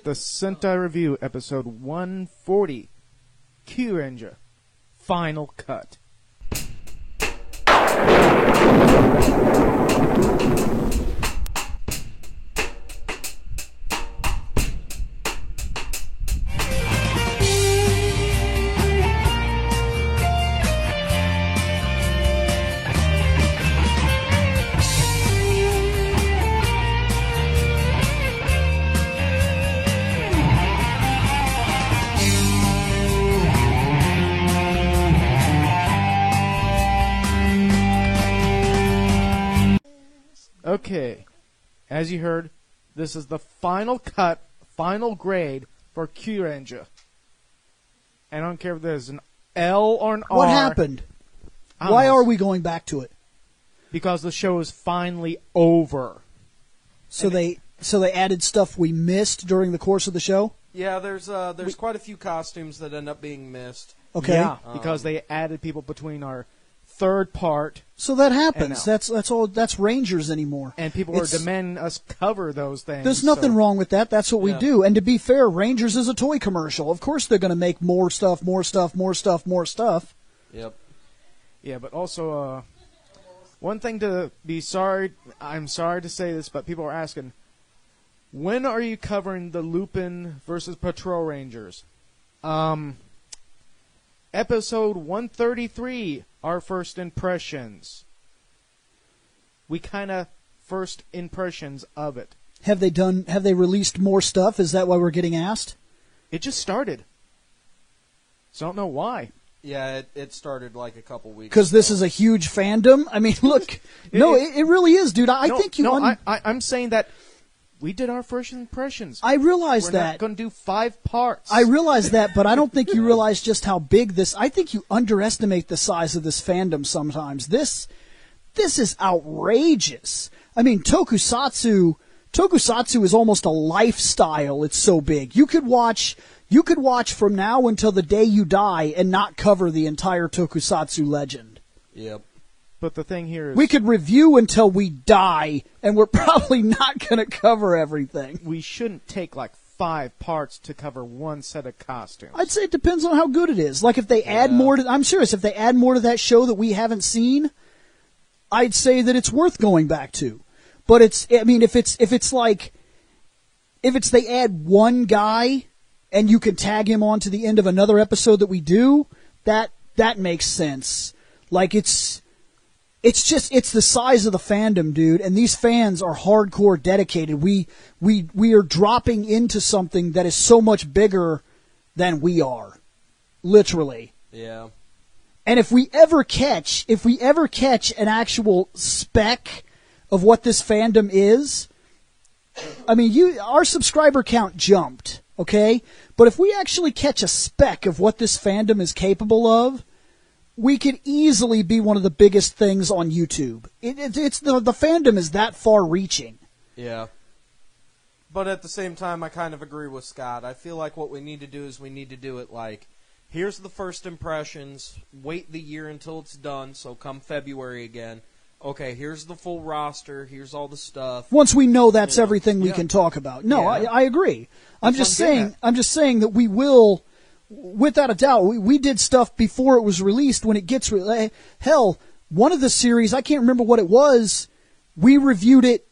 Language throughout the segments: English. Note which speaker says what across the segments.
Speaker 1: The Sentai Review, episode 140, Kyuranger, Final Cut. Okay, as you heard, this is the final cut, final grade for Kyuranger. And I don't care if there's an L or an R.
Speaker 2: What happened? Why are we going back to it?
Speaker 1: Because the show is finally over.
Speaker 2: So they added stuff we missed during the course of the show?
Speaker 3: Yeah, there's quite a few costumes that end up being missed.
Speaker 2: Okay.
Speaker 1: Yeah, because they added people between our third part.
Speaker 2: So that happens.
Speaker 1: And
Speaker 2: That's all. That's Rangers anymore.
Speaker 1: And people are demanding us cover those things.
Speaker 2: There's nothing wrong with that. That's what we do. And to be fair, Rangers is a toy commercial. Of course they're going to make more stuff.
Speaker 3: Yep.
Speaker 1: Yeah, but also, one thing to be sorry, I'm sorry to say this, but people are asking, when are you covering the Lupin versus Patrol Rangers? Episode 133, our first impressions. We kind of first impressions of it.
Speaker 2: Have they released more stuff? Is that why we're getting asked?
Speaker 1: It just started. So I don't know why.
Speaker 3: Yeah, it started like a couple weeks
Speaker 2: Because this is a huge fandom? I mean, look, it really is, dude.
Speaker 1: I'm saying that we did our first impressions.
Speaker 2: I realize
Speaker 1: We're
Speaker 2: that.
Speaker 1: not going to do 5 parts.
Speaker 2: I realize that, but I don't think you realize just how big this... I think you underestimate the size of this fandom sometimes. This is outrageous. I mean, Tokusatsu is almost a lifestyle. It's so big. You could watch from now until the day you die and not cover the entire Tokusatsu legend.
Speaker 3: Yep.
Speaker 1: But the thing here is...
Speaker 2: We could review until we die, and we're probably not going to cover everything.
Speaker 1: We shouldn't take like 5 parts to cover one set of costumes.
Speaker 2: I'd say it depends on how good it is. Like if they add more to... I'm serious. If they add more to that show that we haven't seen, I'd say that it's worth going back to. But it's... I mean, if they add one guy and you can tag him on to the end of another episode that we do, that makes sense. Like it's the size of the fandom, dude, and these fans are hardcore dedicated. We are dropping into something that is so much bigger than we are. Literally.
Speaker 3: Yeah.
Speaker 2: And if we ever catch an actual speck of what this fandom is, I mean, our subscriber count jumped, okay? But if we actually catch a speck of what this fandom is capable of, we could easily be one of the biggest things on YouTube. It's the fandom is that far-reaching.
Speaker 3: Yeah. But at the same time, I kind of agree with Scott. I feel like what we need to do is we need to do it like, here's the first impressions, wait the year until it's done, so come February again. Okay, here's the full roster, here's all the stuff.
Speaker 2: Once we know that's everything we can talk about. No,
Speaker 3: Yeah.
Speaker 2: I agree. I'm just saying that we will... Without a doubt, we did stuff before it was released. When it gets hell, one of the series, I can't remember what it was. We reviewed it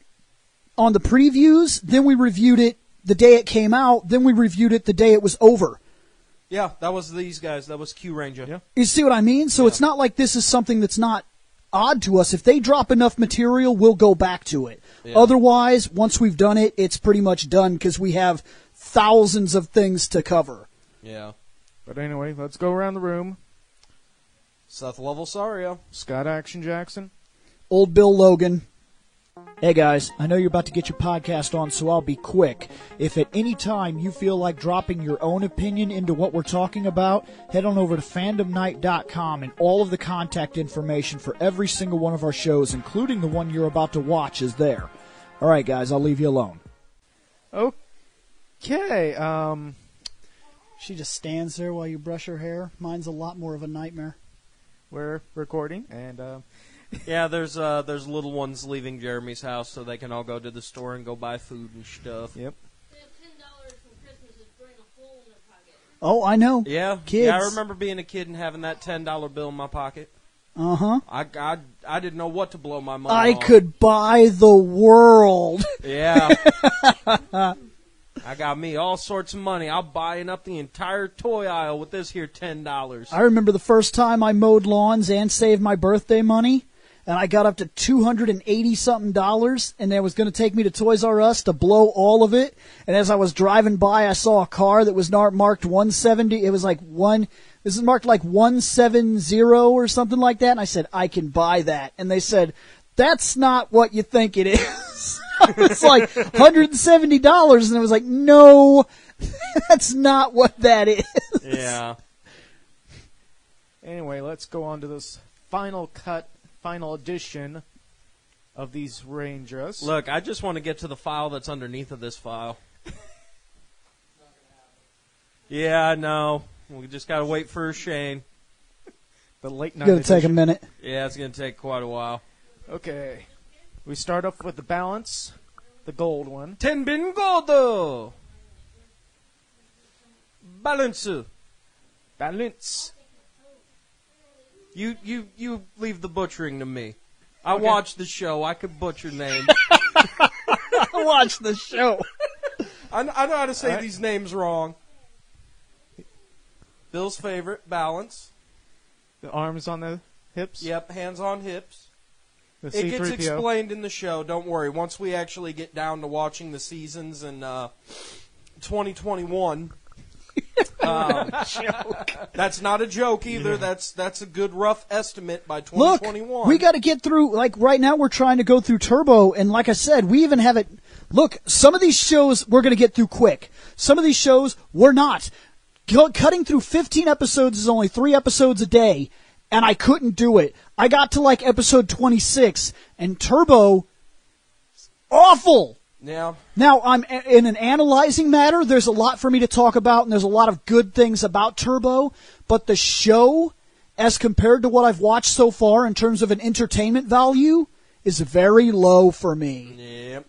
Speaker 2: on the previews, then we reviewed it the day it came out, then we reviewed it the day it was over.
Speaker 3: Yeah, that was these guys. That was Kyuranger.
Speaker 1: Yeah.
Speaker 2: You see what I mean? So it's not like this is something that's not odd to us. If they drop enough material, we'll go back to it. Yeah. Otherwise, once we've done it, it's pretty much done because we have thousands of things to cover.
Speaker 3: Yeah.
Speaker 1: But anyway, let's go around the room.
Speaker 3: Seth Lovell-Sario.
Speaker 1: Scott Action Jackson.
Speaker 2: Old Bill Logan. Hey guys, I know you're about to get your podcast on, so I'll be quick. If at any time you feel like dropping your own opinion into what we're talking about, head on over to fandomnight.com and all of the contact information for every single one of our shows, including the one you're about to watch, is there. Alright guys, I'll leave you alone.
Speaker 1: Okay,
Speaker 2: She just stands there while you brush her hair. Mine's a lot more of a nightmare.
Speaker 1: we're recording, and
Speaker 3: Yeah, there's little ones leaving Jeremy's house so they can all go to the store and go buy food and stuff.
Speaker 1: yep.
Speaker 4: They have $10 from
Speaker 2: Oh, I know.
Speaker 3: Yeah,
Speaker 2: Kids.
Speaker 3: yeah. I remember being a kid and having that $10 bill in my pocket.
Speaker 2: Uh-huh.
Speaker 3: I didn't know what to blow my money
Speaker 2: I
Speaker 3: on.
Speaker 2: could buy the world.
Speaker 3: Yeah. I got me all sorts of money. I'll buying up the entire toy aisle with this here $10.
Speaker 2: I remember the first time I mowed lawns and saved my birthday money, and I got up to $280-something, and that was going to take me to Toys R Us to blow all of it. And as I was driving by, I saw a car that was marked 170. It was like this is marked like 170 or something like that. And I said, I can buy that. And they said, that's not what you think it is. It's like $170. And I was like, no, that's not what that is.
Speaker 3: Yeah.
Speaker 1: Anyway, let's go on to this final edition of these Rangers.
Speaker 3: Look, I just want to get to the file that's underneath of this file. Yeah, I know. We just got to wait for Shane.
Speaker 1: The late night
Speaker 2: It's going to take a
Speaker 1: edition.
Speaker 2: minute.
Speaker 3: Yeah, it's going to take quite a while.
Speaker 1: Okay. We start off with the balance, the gold one.
Speaker 3: Tenbin Godo! Balance.
Speaker 1: Balance.
Speaker 3: You leave the butchering to me. I
Speaker 1: Okay.
Speaker 3: watched the show. I could butcher names.
Speaker 2: Watch the show.
Speaker 3: I know how to say
Speaker 1: All right.
Speaker 3: these names wrong. Bill's favorite, balance.
Speaker 1: The arms on the hips.
Speaker 3: Yep, hands on hips.
Speaker 1: The
Speaker 3: It gets
Speaker 1: C-3PO.
Speaker 3: explained in the show. Don't worry. Once we actually get down to watching the seasons in 2021, that's not a joke either. That's a good rough estimate by
Speaker 2: Look,
Speaker 3: 2021.
Speaker 2: we got to get through, like right now we're trying to go through Turbo, and like I said, we even have it. Look, some of these shows we're going to get through quick. Some of these shows we're not. Cutting through 15 episodes is only 3 episodes a day, and I couldn't do it. I got to like episode 26, and Turbo, awful.
Speaker 3: Yeah.
Speaker 2: Now, I'm in an analyzing matter. There's a lot for me to talk about, and there's a lot of good things about Turbo. But the show, as compared to what I've watched so far in terms of an entertainment value, is very low for me.
Speaker 3: Yep.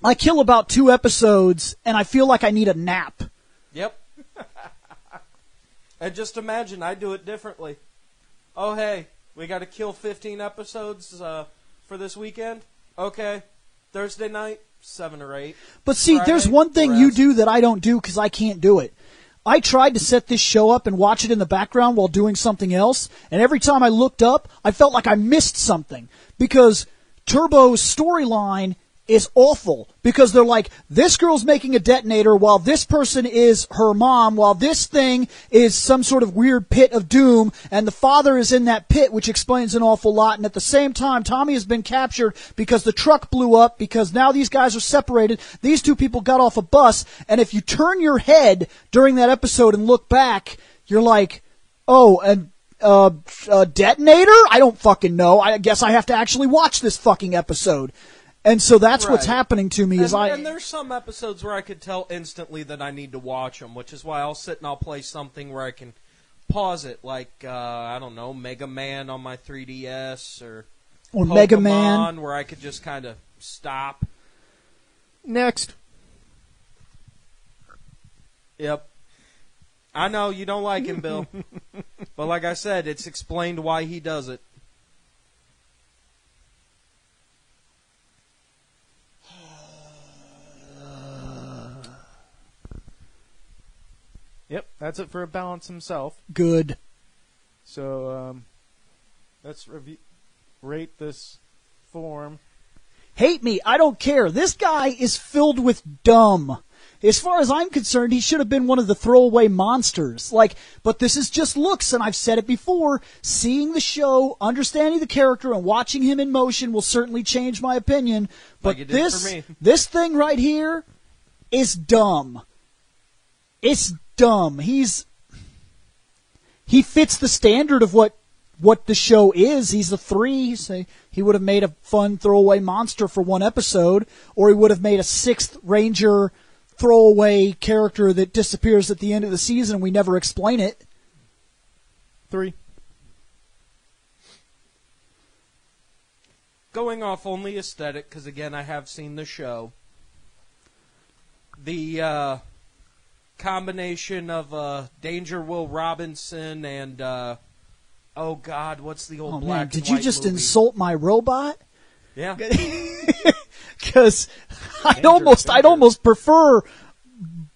Speaker 2: I kill about 2 episodes, and I feel like I need a nap.
Speaker 3: Yep. And just imagine, I do it differently. Oh, hey, we got to kill 15 episodes for this weekend? Okay. Thursday night, 7 or 8.
Speaker 2: But see,
Speaker 3: Friday,
Speaker 2: there's one thing you
Speaker 3: rest.
Speaker 2: do that I don't do because I can't do it. I tried to set this show up and watch it in the background while doing something else, and every time I looked up, I felt like I missed something because Turbo's storyline is awful because they're like, this girl's making a detonator while this person is her mom, while this thing is some sort of weird pit of doom, and the father is in that pit, which explains an awful lot. And at the same time, Tommy has been captured because the truck blew up, because now these guys are separated. These 2 people got off a bus, and if you turn your head during that episode and look back, you're like, oh, and a detonator? I don't fucking know. I guess I have to actually watch this fucking episode. And so that's what's
Speaker 3: Right.
Speaker 2: happening to me.
Speaker 3: And there's some episodes where I could tell instantly that I need to watch them, which is why I'll sit and I'll play something where I can pause it, like, I don't know, Mega Man on my 3DS, or
Speaker 2: Mega
Speaker 3: Pokemon,
Speaker 2: Man.
Speaker 3: where I could just kind of stop.
Speaker 1: Next.
Speaker 3: Yep. I know, you don't like him, Bill. But like I said, it's explained why he does it.
Speaker 1: Yep, that's it for a balance himself.
Speaker 2: Good.
Speaker 1: So, let's rate this form.
Speaker 2: Hate me. I don't care. This guy is filled with dumb. As far as I'm concerned, he should have been one of the throwaway monsters. But this is just looks, and I've said it before. Seeing the show, understanding the character, and watching him in motion will certainly change my opinion. But
Speaker 3: Like it did for me.
Speaker 2: this thing right here is dumb. It's dumb. He fits the standard of what the show is. He's a 3. So he would have made a fun throwaway monster for 1 episode, or he would have made a 6th Ranger throwaway character that disappears at the end of the season and we never explain it.
Speaker 1: 3.
Speaker 3: Going off only aesthetic, because again, I have seen the show. The combination of Danger Will Robinson and oh God, what's the old
Speaker 2: Oh
Speaker 3: black
Speaker 2: man,
Speaker 3: and
Speaker 2: did you
Speaker 3: white
Speaker 2: just
Speaker 3: movie?
Speaker 2: insult my robot?
Speaker 3: Yeah.
Speaker 2: Because I'd almost prefer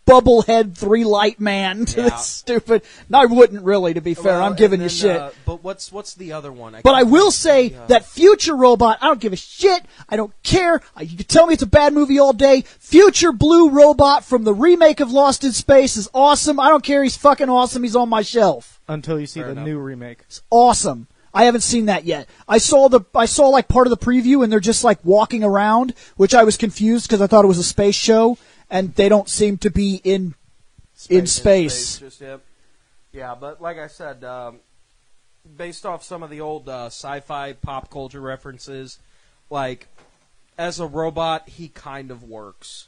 Speaker 2: Bubblehead 3-Light Man to
Speaker 3: Yeah.
Speaker 2: this stupid. No, I wouldn't really. To be fair,
Speaker 3: Well,
Speaker 2: I'm giving
Speaker 3: and
Speaker 2: you
Speaker 3: then,
Speaker 2: shit.
Speaker 3: But what's the other one?
Speaker 2: But I
Speaker 3: can't
Speaker 2: will
Speaker 3: think
Speaker 2: say
Speaker 3: of
Speaker 2: that Future Robot, I don't give a shit. I don't care. You can tell me it's a bad movie all day. Future Blue Robot from the remake of Lost in Space is awesome. I don't care. He's fucking awesome. He's on my shelf.
Speaker 1: Until you see
Speaker 3: Fair
Speaker 1: the
Speaker 3: enough.
Speaker 1: new remake.
Speaker 2: It's awesome. I haven't seen that yet. I saw like part of the preview and they're just like walking around, which I was confused because I thought it was a space show and they don't seem to be in space.
Speaker 3: Just, yep. Yeah, but like I said, based off some of the old sci-fi pop culture references, like, as a robot, he kind of works.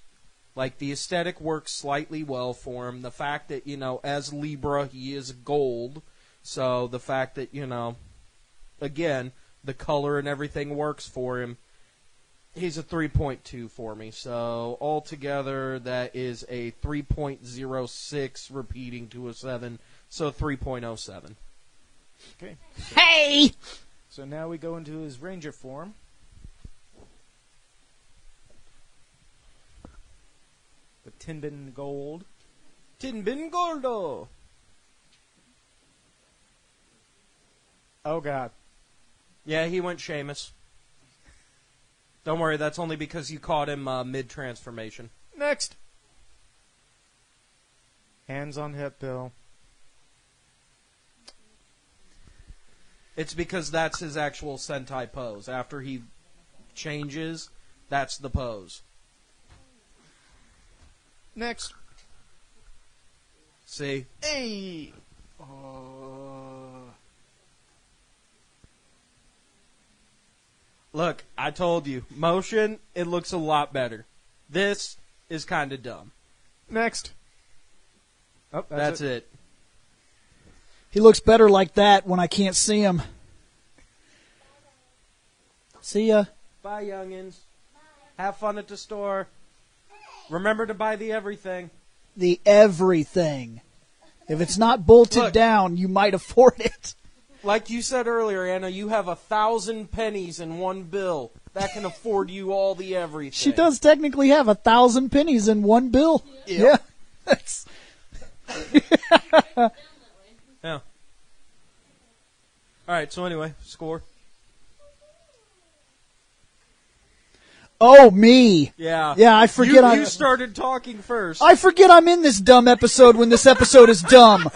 Speaker 3: Like, the aesthetic works slightly well for him. The fact that, as Libra, he is gold. So the fact that, again, the color and everything works for him. He's a 3.2 for me. So altogether, that is a 3.06 repeating to a 7. So 3.07.
Speaker 1: Okay.
Speaker 2: Hey!
Speaker 1: So now we go into his Ranger form. The Tinbin Gold.
Speaker 3: Tinbin Gordo.
Speaker 1: Oh God.
Speaker 3: Yeah, he went Sheamus. Don't worry, that's only because you caught him mid-transformation.
Speaker 1: Next. Hands on hip, Bill.
Speaker 3: It's because that's his actual Sentai pose. After he changes, that's the pose.
Speaker 1: Next.
Speaker 3: See?
Speaker 1: Hey.
Speaker 3: Look, I told you. Motion, it looks a lot better. This is kind of dumb.
Speaker 1: Next. Oh,
Speaker 3: That's it.
Speaker 2: He looks better like that when I can't see him. See ya.
Speaker 3: Bye, youngins. Have fun at the store. Remember to buy the everything.
Speaker 2: The everything. If it's not bolted
Speaker 3: Look.
Speaker 2: down, you might afford it.
Speaker 3: Like you said earlier, Anna, you have 1,000 pennies in one bill. That can afford you all the everything.
Speaker 2: She does technically have 1,000 pennies in one bill.
Speaker 3: Yeah.
Speaker 2: Yeah. That's...
Speaker 3: Yeah. Alright, so anyway, score.
Speaker 2: Oh, me.
Speaker 3: Yeah.
Speaker 2: Yeah, I forget
Speaker 3: You started talking first.
Speaker 2: I forget I'm in this dumb episode when this episode is dumb.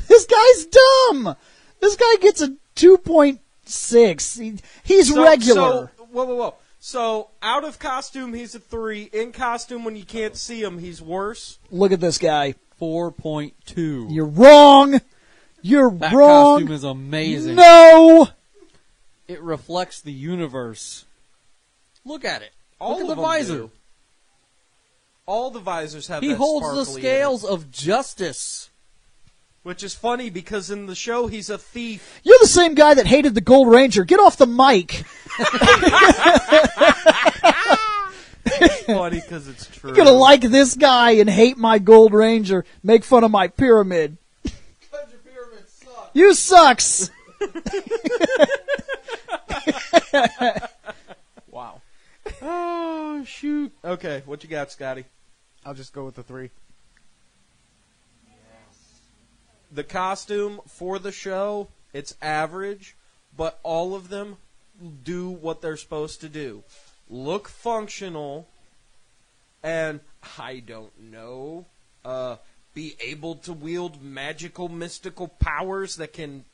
Speaker 2: This guy's dumb. This guy gets a 2.6. He's regular.
Speaker 3: So, whoa. So, out of costume, he's a 3. In costume, when you can't see him, he's worse.
Speaker 2: Look at this guy.
Speaker 4: 4.2.
Speaker 2: You're wrong. You're
Speaker 4: That
Speaker 2: wrong.
Speaker 4: costume is amazing.
Speaker 2: No.
Speaker 4: It reflects the universe. Look at it.
Speaker 3: All
Speaker 4: Look at
Speaker 3: of
Speaker 4: the
Speaker 3: them
Speaker 4: visor.
Speaker 3: do. All the visors have
Speaker 4: He
Speaker 3: that
Speaker 4: holds the
Speaker 3: sparkly in it.
Speaker 4: scales of justice.
Speaker 3: Which is funny because in the show, he's a thief.
Speaker 2: You're the same guy that hated the Gold Ranger. Get off the mic.
Speaker 3: It's funny because it's true.
Speaker 2: You're gonna like this guy and hate my Gold Ranger. Make fun of my pyramid.
Speaker 3: Because your pyramid sucks.
Speaker 2: You sucks.
Speaker 1: Wow.
Speaker 3: Oh, shoot. Okay, what you got, Scotty?
Speaker 1: I'll just go with the 3.
Speaker 3: The costume for the show, it's average, but all of them do what they're supposed to do. Look functional, and, I don't know, be able to wield magical, mystical powers that can,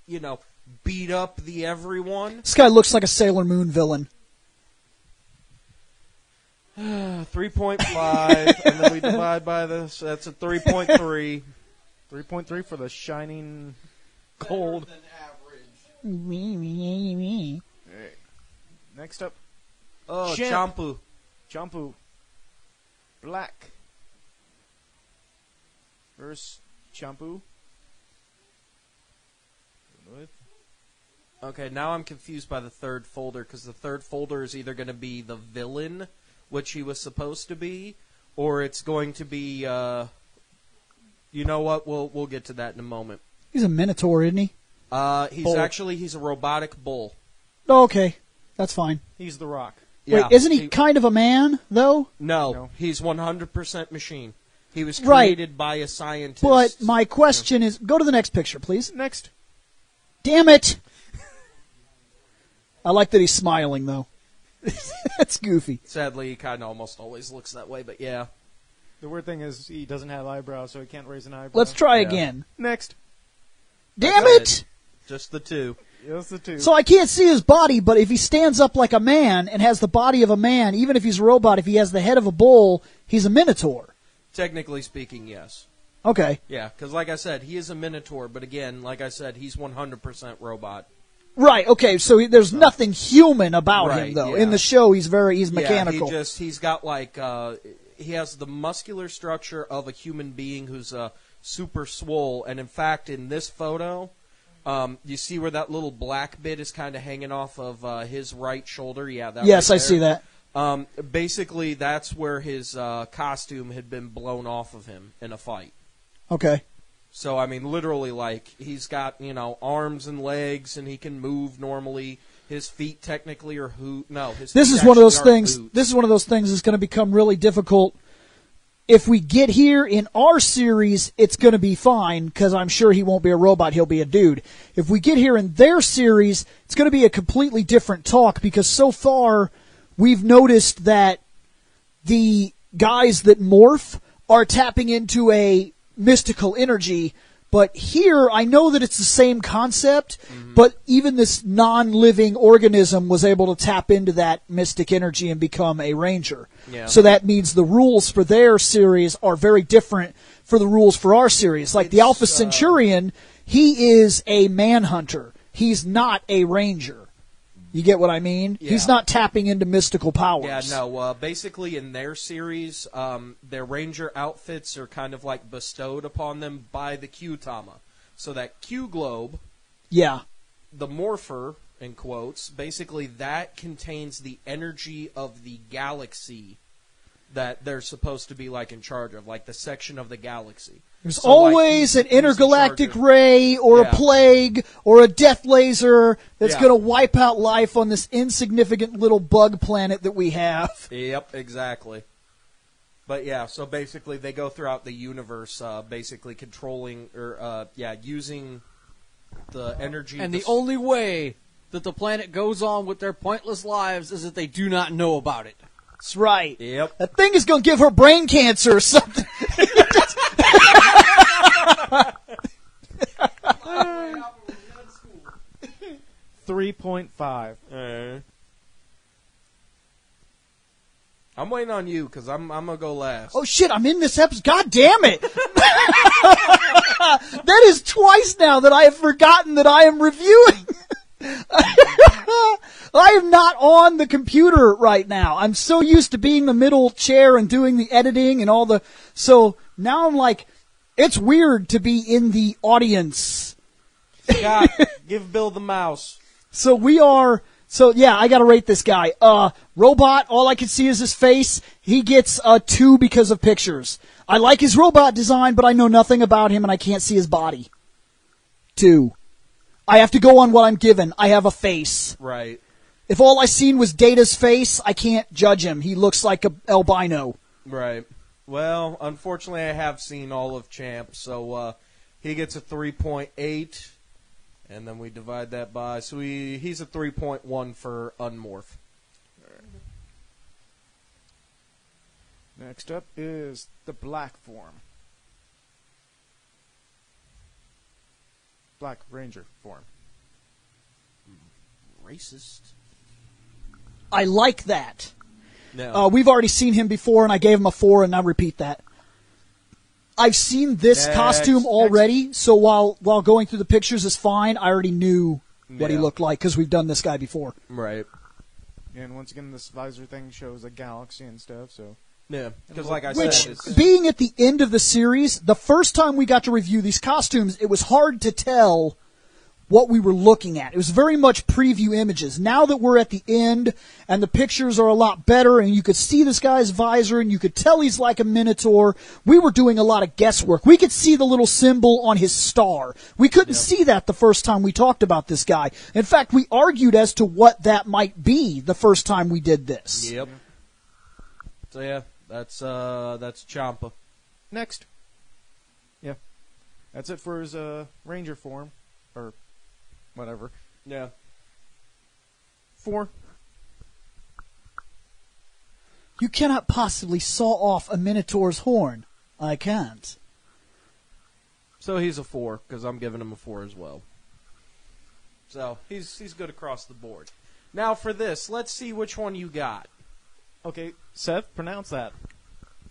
Speaker 3: beat up the everyone.
Speaker 2: This guy looks like a Sailor Moon villain.
Speaker 3: 3.5, and then we divide by this, that's a 3.3.
Speaker 1: 3.3 for the shining gold. Next up,
Speaker 3: Oh,
Speaker 1: Champ.
Speaker 3: Champu.
Speaker 1: Champu. Black. Versus Champu.
Speaker 3: Okay, now I'm confused by the third folder, because the third folder is either going to be the villain, which he was supposed to be, or it's going to be. You know what? We'll get to that in a moment.
Speaker 2: He's a Minotaur, isn't he?
Speaker 3: He's a robotic bull.
Speaker 2: Oh, okay. That's fine.
Speaker 1: He's the Rock.
Speaker 3: Yeah.
Speaker 2: Wait, isn't he kind of a man, though?
Speaker 3: No, he's 100% machine. He was
Speaker 2: Right.
Speaker 3: created by a scientist.
Speaker 2: But my question is, go to the next picture, please.
Speaker 1: Next.
Speaker 2: Damn it! I like that he's smiling, though. That's goofy.
Speaker 3: Sadly, he kind of almost always looks that way, but yeah.
Speaker 1: The weird thing is he doesn't have eyebrows, so he can't raise an eyebrow.
Speaker 2: Let's try
Speaker 3: Yeah.
Speaker 2: again.
Speaker 1: Next.
Speaker 2: Damn
Speaker 3: That's
Speaker 2: it!
Speaker 3: Just the two.
Speaker 1: Yes, the two.
Speaker 2: So I can't see his body, but if he stands up like a man and has the body of a man, even if he's a robot, if he has the head of a bull, he's a Minotaur.
Speaker 3: Technically speaking, yes.
Speaker 2: Okay.
Speaker 3: Yeah, because like I said, he is a Minotaur, but again, like I said, he's 100% robot.
Speaker 2: Right, okay, so there's nothing human about him,
Speaker 3: Right,
Speaker 2: though.
Speaker 3: yeah.
Speaker 2: In the show, he's mechanical.
Speaker 3: Yeah, he's got like, he has the muscular structure of a human being who's super swole, and in fact, in this photo, you see where that little black bit is kind of hanging off of his right shoulder? Yeah, that
Speaker 2: Yes,
Speaker 3: right
Speaker 2: I see
Speaker 3: there.
Speaker 2: that.
Speaker 3: Basically, that's where his costume had been blown off of him in a fight.
Speaker 2: Okay.
Speaker 3: So, I mean, literally, like, he's got, arms and legs, and he can move normally. His feet technically are
Speaker 2: This is one of those things. This is one of those things that's going to become really difficult. If we get here in our series, it's going to be fine because I'm sure he won't be a robot. He'll be a dude. If we get here in their series, it's going to be a completely different talk because so far we've noticed that the guys that morph are tapping into a mystical energy. But here, I know that it's the same concept, but even this non-living organism was able to tap into that mystic energy and become a ranger.
Speaker 3: Yeah.
Speaker 2: So that means the rules for their series are very different for the rules for our series. Like the
Speaker 3: It's,
Speaker 2: Alpha Centurion, he is a manhunter. He's not a ranger. You get what I mean?
Speaker 3: Yeah.
Speaker 2: He's not tapping into mystical powers.
Speaker 3: Yeah, no. Basically, in their series, their ranger outfits are kind of like bestowed upon them by the Q-Tama. So that Q-Globe,
Speaker 2: Yeah.
Speaker 3: the morpher, in quotes, basically that contains the energy of the galaxy that they're supposed to be like in charge of, like the section of the galaxy.
Speaker 2: There's
Speaker 3: So, like,
Speaker 2: always an
Speaker 3: he's in charge
Speaker 2: intergalactic
Speaker 3: of-
Speaker 2: ray or
Speaker 3: Yeah.
Speaker 2: a plague or a death laser that's
Speaker 3: Yeah.
Speaker 2: going to wipe out life on this insignificant little bug planet that we have.
Speaker 3: Yep, exactly. But yeah, so basically they go throughout the universe, basically controlling or using the energy.
Speaker 4: And the only way that the planet goes on with their pointless lives is that they do not know about it.
Speaker 2: That's right.
Speaker 3: Yep.
Speaker 2: That thing is going to give her brain cancer or something.
Speaker 1: 3.5.
Speaker 3: I'm waiting on you because I'm gonna go last.
Speaker 2: Oh shit, I'm in this episode. God damn it. That is twice now that I have forgotten that I am reviewing. I am not on the computer right now. I'm so used to being the middle chair and doing the editing and all the... So now I'm like, it's weird to be in the audience.
Speaker 3: Scott, give Bill the mouse.
Speaker 2: So we are... So yeah, I gotta rate this guy. Robot, all I can see is his face. He gets a 2 because of pictures. I like his robot design, but I know nothing about him and I can't see his body. 2. I have to go on what I'm given. I have a face.
Speaker 3: Right.
Speaker 2: If all I seen was Data's face, I can't judge him. He looks like a albino.
Speaker 3: Right. Well, unfortunately, I have seen all of Champ, so he gets a 3.8, and then we divide that by. So he's a 3.1 for Unmorph.
Speaker 1: Next up is the Black form. Black Ranger form.
Speaker 3: Racist.
Speaker 2: I like that.
Speaker 3: No.
Speaker 2: We've already seen him before, and I gave him a 4, and now repeat that. I've seen this
Speaker 3: Next.
Speaker 2: costume already, so while going through the pictures is fine, I already knew what he
Speaker 3: Yeah.
Speaker 2: looked like because we've done this guy before.
Speaker 3: Right.
Speaker 1: And once again, this visor thing shows a galaxy and stuff, so...
Speaker 3: Yeah. Because like I
Speaker 2: Which,
Speaker 3: said, it's,
Speaker 2: being at the end of the series, the first time we got to review these costumes, it was hard to tell what we were looking at. It was very much preview images. Now that we're at the end and the pictures are a lot better and you could see this guy's visor and you could tell he's like a Minotaur, we were doing a lot of guesswork. We could see the little symbol on his star. We couldn't see that the first time we talked about this guy. In fact, we argued as to what that might be the first time we did this.
Speaker 3: Yep. So yeah, that's Ciampa.
Speaker 1: Next. Yeah. That's it for his Ranger form. Or whatever.
Speaker 3: Yeah.
Speaker 1: 4.
Speaker 2: You cannot possibly saw off a Minotaur's horn. I can't.
Speaker 3: So he's a 4 because I'm giving him a 4 as well. So he's good across the board. Now for this, let's see which one you got.
Speaker 1: Okay, Seth, pronounce that.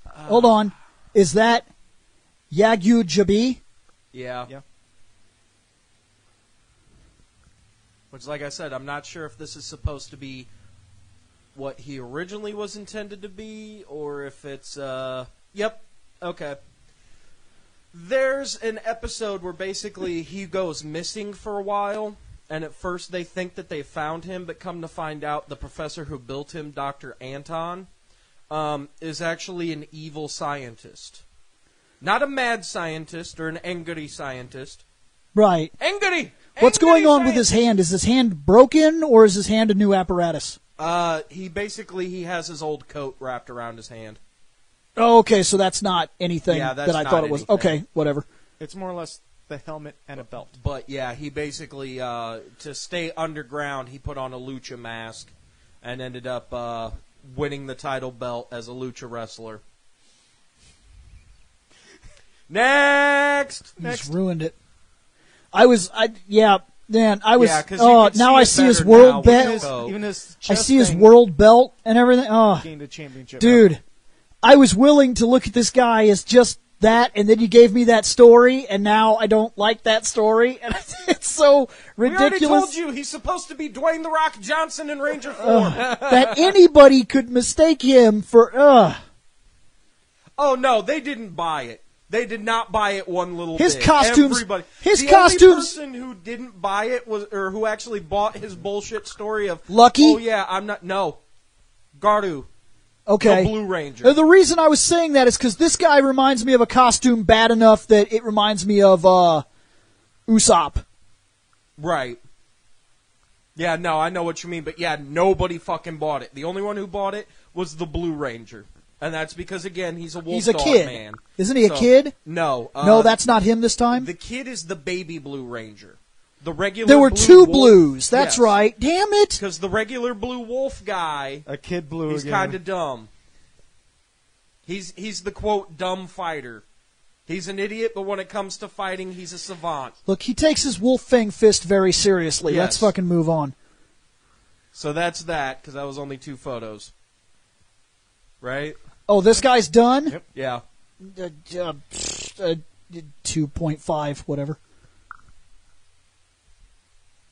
Speaker 2: Hold on. Is that Yagyu Jabi?
Speaker 3: Yeah.
Speaker 1: Yeah.
Speaker 3: Which, like I said, I'm not sure if this is supposed to be what he originally was intended to be, or if it's, Yep. Okay. There's an episode where basically he goes missing for a while, and at first they think that they found him, but come to find out the professor who built him, Dr. Anton, is actually an evil scientist. Not a mad scientist or an angry scientist.
Speaker 2: Right.
Speaker 3: Angry!
Speaker 2: What's
Speaker 3: Angry
Speaker 2: going on with his
Speaker 3: scientist!
Speaker 2: hand? Is his hand broken or is his hand a new apparatus?
Speaker 3: He has his old coat wrapped around his hand.
Speaker 2: Oh, okay, so that's not anything
Speaker 3: Yeah, that's
Speaker 2: that I
Speaker 3: not
Speaker 2: thought it was.
Speaker 3: anything.
Speaker 2: Okay, whatever.
Speaker 1: It's more or less the helmet and a belt.
Speaker 3: But yeah, he basically, to stay underground, he put on a lucha mask and ended up winning the title belt as a lucha wrestler. Next!
Speaker 2: You just ruined it. I was 'cause
Speaker 3: Yeah, 'cause you
Speaker 2: oh,
Speaker 3: can
Speaker 2: now
Speaker 3: see
Speaker 2: I
Speaker 3: it
Speaker 2: see his
Speaker 3: better
Speaker 2: world
Speaker 3: now with
Speaker 2: belt.
Speaker 3: his- Oh.
Speaker 1: Even his
Speaker 2: I
Speaker 1: chest
Speaker 2: see his
Speaker 1: thing
Speaker 2: world belt and everything. Oh,
Speaker 1: gained a championship.
Speaker 2: dude, I was willing to look at this guy as just that, and then you gave me that story, and now I don't like that story, and it's so
Speaker 3: We already
Speaker 2: ridiculous
Speaker 3: told you he's supposed to be Dwayne The Rock Johnson in Ranger form.
Speaker 2: that anybody could mistake him for.
Speaker 3: Oh no, they didn't buy it. They did not buy it one little
Speaker 2: His
Speaker 3: bit.
Speaker 2: costumes-
Speaker 3: Everybody.
Speaker 2: his
Speaker 3: the
Speaker 2: costumes-
Speaker 3: only person who didn't buy it was, or who actually bought his bullshit story of
Speaker 2: Lucky?
Speaker 3: Oh yeah, I'm not. No, Gardu,
Speaker 2: Okay.
Speaker 3: the Blue Ranger.
Speaker 2: The reason I was saying that is because this guy reminds me of a costume bad enough that it reminds me of Usopp.
Speaker 3: Right. Yeah, no, I know what you mean, but yeah, nobody fucking bought it. The only one who bought it was the Blue Ranger, and that's because again, he's a wolf
Speaker 2: He's a
Speaker 3: dog
Speaker 2: kid.
Speaker 3: man.
Speaker 2: Isn't he a
Speaker 3: So-
Speaker 2: kid?
Speaker 3: No,
Speaker 2: No, that's not him this time.
Speaker 3: the kid is the baby Blue Ranger. The regular
Speaker 2: There were
Speaker 3: blue
Speaker 2: two
Speaker 3: wolf-
Speaker 2: blues. That's
Speaker 3: Yes.
Speaker 2: right. Damn it.
Speaker 3: Because the regular blue wolf guy,
Speaker 1: A kid blue
Speaker 3: he's
Speaker 1: again.
Speaker 3: kind of dumb. He's the quote dumb fighter. He's an idiot, but when it comes to fighting, he's a savant.
Speaker 2: Look, he takes his wolf fang fist very seriously.
Speaker 3: Yes.
Speaker 2: Let's fucking move on.
Speaker 3: So that's that, because that was only 2 photos. Right?
Speaker 2: Oh, this guy's done?
Speaker 1: Yep.
Speaker 3: Yeah.
Speaker 2: 2.5, whatever.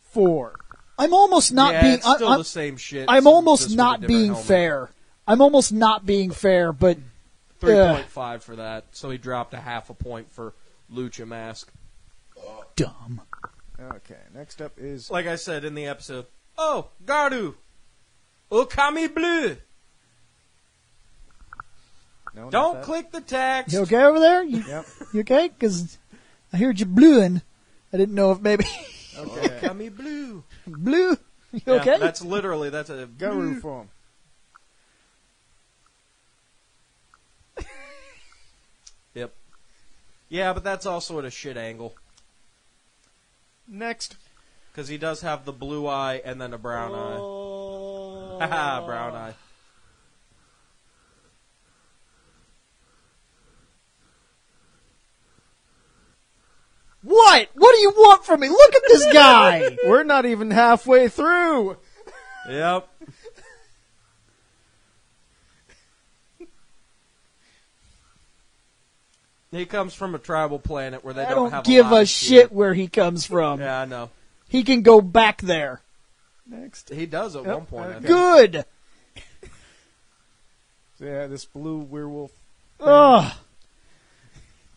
Speaker 1: 4.
Speaker 2: I'm almost not
Speaker 3: yeah,
Speaker 2: being.
Speaker 3: it's still
Speaker 2: I'm,
Speaker 3: the same shit.
Speaker 2: I'm
Speaker 3: just
Speaker 2: almost
Speaker 3: with a
Speaker 2: not
Speaker 3: different
Speaker 2: being
Speaker 3: helmet.
Speaker 2: fair. I'm almost not being fair, but
Speaker 3: 3.5 for that. So he dropped a half a point for Lucha Mask.
Speaker 2: dumb.
Speaker 1: Okay, next up is
Speaker 3: Like I said in the episode, oh, Gardu, Okami Bleu.
Speaker 1: no, not
Speaker 3: Don't
Speaker 1: that.
Speaker 3: click the text.
Speaker 2: You okay over there? You,
Speaker 1: Yep.
Speaker 2: you okay? Because I heard you blueing. I didn't know if maybe
Speaker 1: Okay.
Speaker 3: Okami Blue.
Speaker 2: blue. You
Speaker 3: Yeah,
Speaker 2: okay?
Speaker 3: that's literally that's a
Speaker 1: Garu form.
Speaker 3: Yep. Yeah, but that's also at a shit angle
Speaker 1: Next.
Speaker 3: because he does have the blue eye and then a brown eye. Haha, brown eye.
Speaker 2: What? What do you want from me? Look at this guy.
Speaker 1: We're not even halfway through.
Speaker 3: Yep. He comes from a tribal planet where they
Speaker 2: I
Speaker 3: don't
Speaker 2: don't
Speaker 3: have
Speaker 2: give
Speaker 3: a lot
Speaker 2: a
Speaker 3: of
Speaker 2: shit where he comes from.
Speaker 3: Yeah, I know.
Speaker 2: He can go back there.
Speaker 1: Next.
Speaker 3: He does at
Speaker 1: Yep,
Speaker 3: one point. I
Speaker 1: okay.
Speaker 3: think.
Speaker 2: Good.
Speaker 1: So yeah, this blue werewolf.
Speaker 2: Ugh.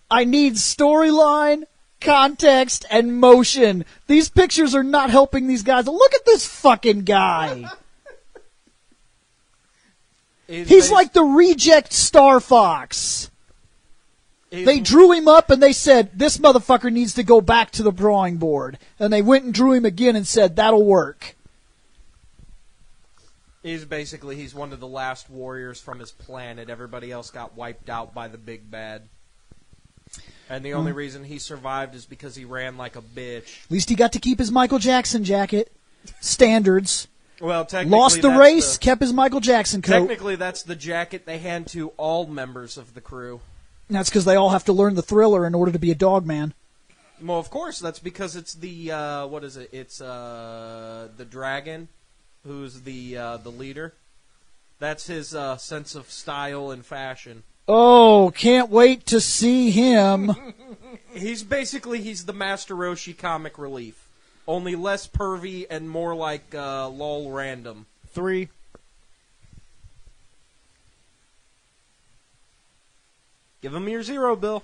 Speaker 2: I need storyline, context and motion. These pictures are not helping these guys. Look at this fucking guy. He's like the reject Star Fox. They drew him up and they said, this motherfucker needs to go back to the drawing board. And they went and drew him again and said, that'll work.
Speaker 3: He's one of the last warriors from his planet. Everybody else got wiped out by the big bad. And the only reason he survived is because he ran like a bitch.
Speaker 2: At least he got to keep his Michael Jackson jacket. Standards.
Speaker 3: Well, technically,
Speaker 2: lost the race, kept his Michael Jackson coat.
Speaker 3: Technically, that's the jacket they hand to all members of the crew.
Speaker 2: And that's because they all have to learn the Thriller in order to be a dog man.
Speaker 3: Well, of course, that's because it's the what is it? It's the dragon, who's the leader. That's his sense of style and fashion.
Speaker 2: Oh, can't wait to see him.
Speaker 3: He's the Master Roshi comic relief. Only less pervy and more like lol random.
Speaker 1: 3.
Speaker 3: Give him your 0, Bill.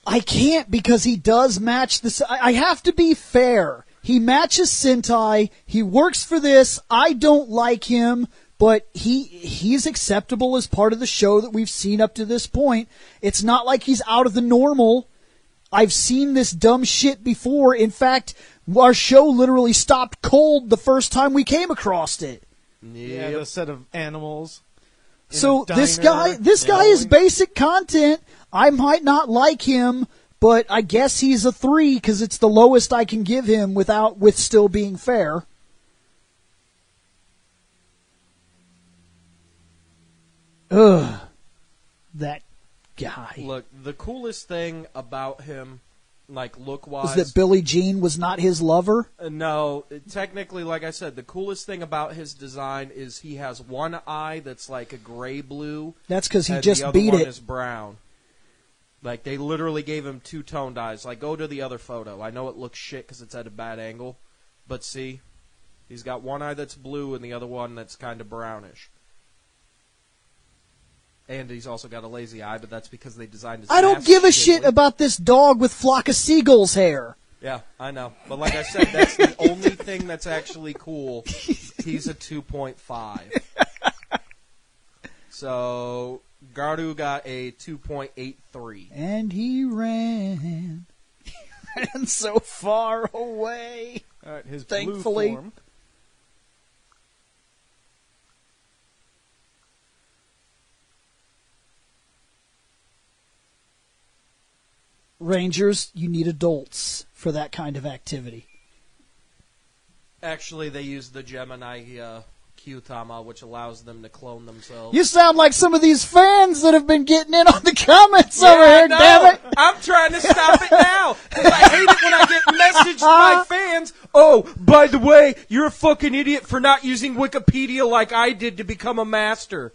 Speaker 2: I can't because he does match this. I have to be fair. He matches Sentai. He works for this. I don't like him, but he's acceptable as part of the show that we've seen up to this point. It's not like he's out of the normal. I've seen this dumb shit before. In fact, our show literally stopped cold the first time we came across it.
Speaker 1: Yeah, the set of animals.
Speaker 2: So this guy is basic content. I might not like him, but I guess he's a 3 because it's the lowest I can give him with still being fair. Ugh, that guy.
Speaker 3: Look, the coolest thing about him, like look-wise,
Speaker 2: was that Billie Jean was not his lover?
Speaker 3: No, technically, like I said, the coolest thing about his design is he has one eye that's like a gray-blue.
Speaker 2: That's because he
Speaker 3: and
Speaker 2: just
Speaker 3: the other
Speaker 2: beat
Speaker 3: one
Speaker 2: it.
Speaker 3: is brown. Like, they literally gave him two-toned eyes. Like, go to the other photo. I know it looks shit because it's at a bad angle, but see? He's got one eye that's blue and the other one that's kind of brownish. And he's also got a lazy eye, but that's because they designed his
Speaker 2: I don't
Speaker 3: mask
Speaker 2: give a
Speaker 3: shittily.
Speaker 2: shit about this dog with Flock of Seagulls hair.
Speaker 3: Yeah, I know. But like I said, that's the only thing that's actually cool. He's a 2.5. So, Garu got a 2.83.
Speaker 2: And he ran. He ran so far away.
Speaker 1: All right, his
Speaker 2: Thankfully.
Speaker 1: blue form.
Speaker 2: Rangers, you need adults for that kind of activity.
Speaker 3: Actually, they use the Gemini Q-Tama, which allows them to clone themselves.
Speaker 2: You sound like some of these fans that have been getting in on the comments
Speaker 3: Yeah,
Speaker 2: over
Speaker 3: I
Speaker 2: here,
Speaker 3: know.
Speaker 2: damn it!
Speaker 3: I'm trying to stop it now, because I hate it when I get messaged by fans. Oh, by the way, you're a fucking idiot for not using Wikipedia like I did to become a master.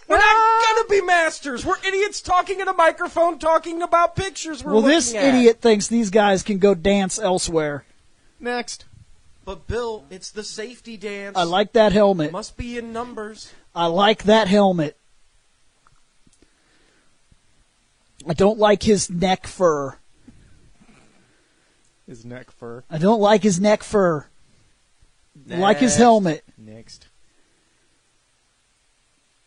Speaker 3: We're not gonna be masters. We're idiots talking in a microphone, talking about pictures we're
Speaker 2: Well,
Speaker 3: looking
Speaker 2: this
Speaker 3: at.
Speaker 2: idiot thinks these guys can go dance elsewhere.
Speaker 1: Next.
Speaker 3: But Bill, it's the safety dance.
Speaker 2: I like that helmet.
Speaker 3: Must be in numbers.
Speaker 2: I like that helmet. I don't like his neck fur.
Speaker 1: His neck fur.
Speaker 2: I don't like his neck fur. I like his
Speaker 3: Next.
Speaker 2: helmet.
Speaker 1: Next.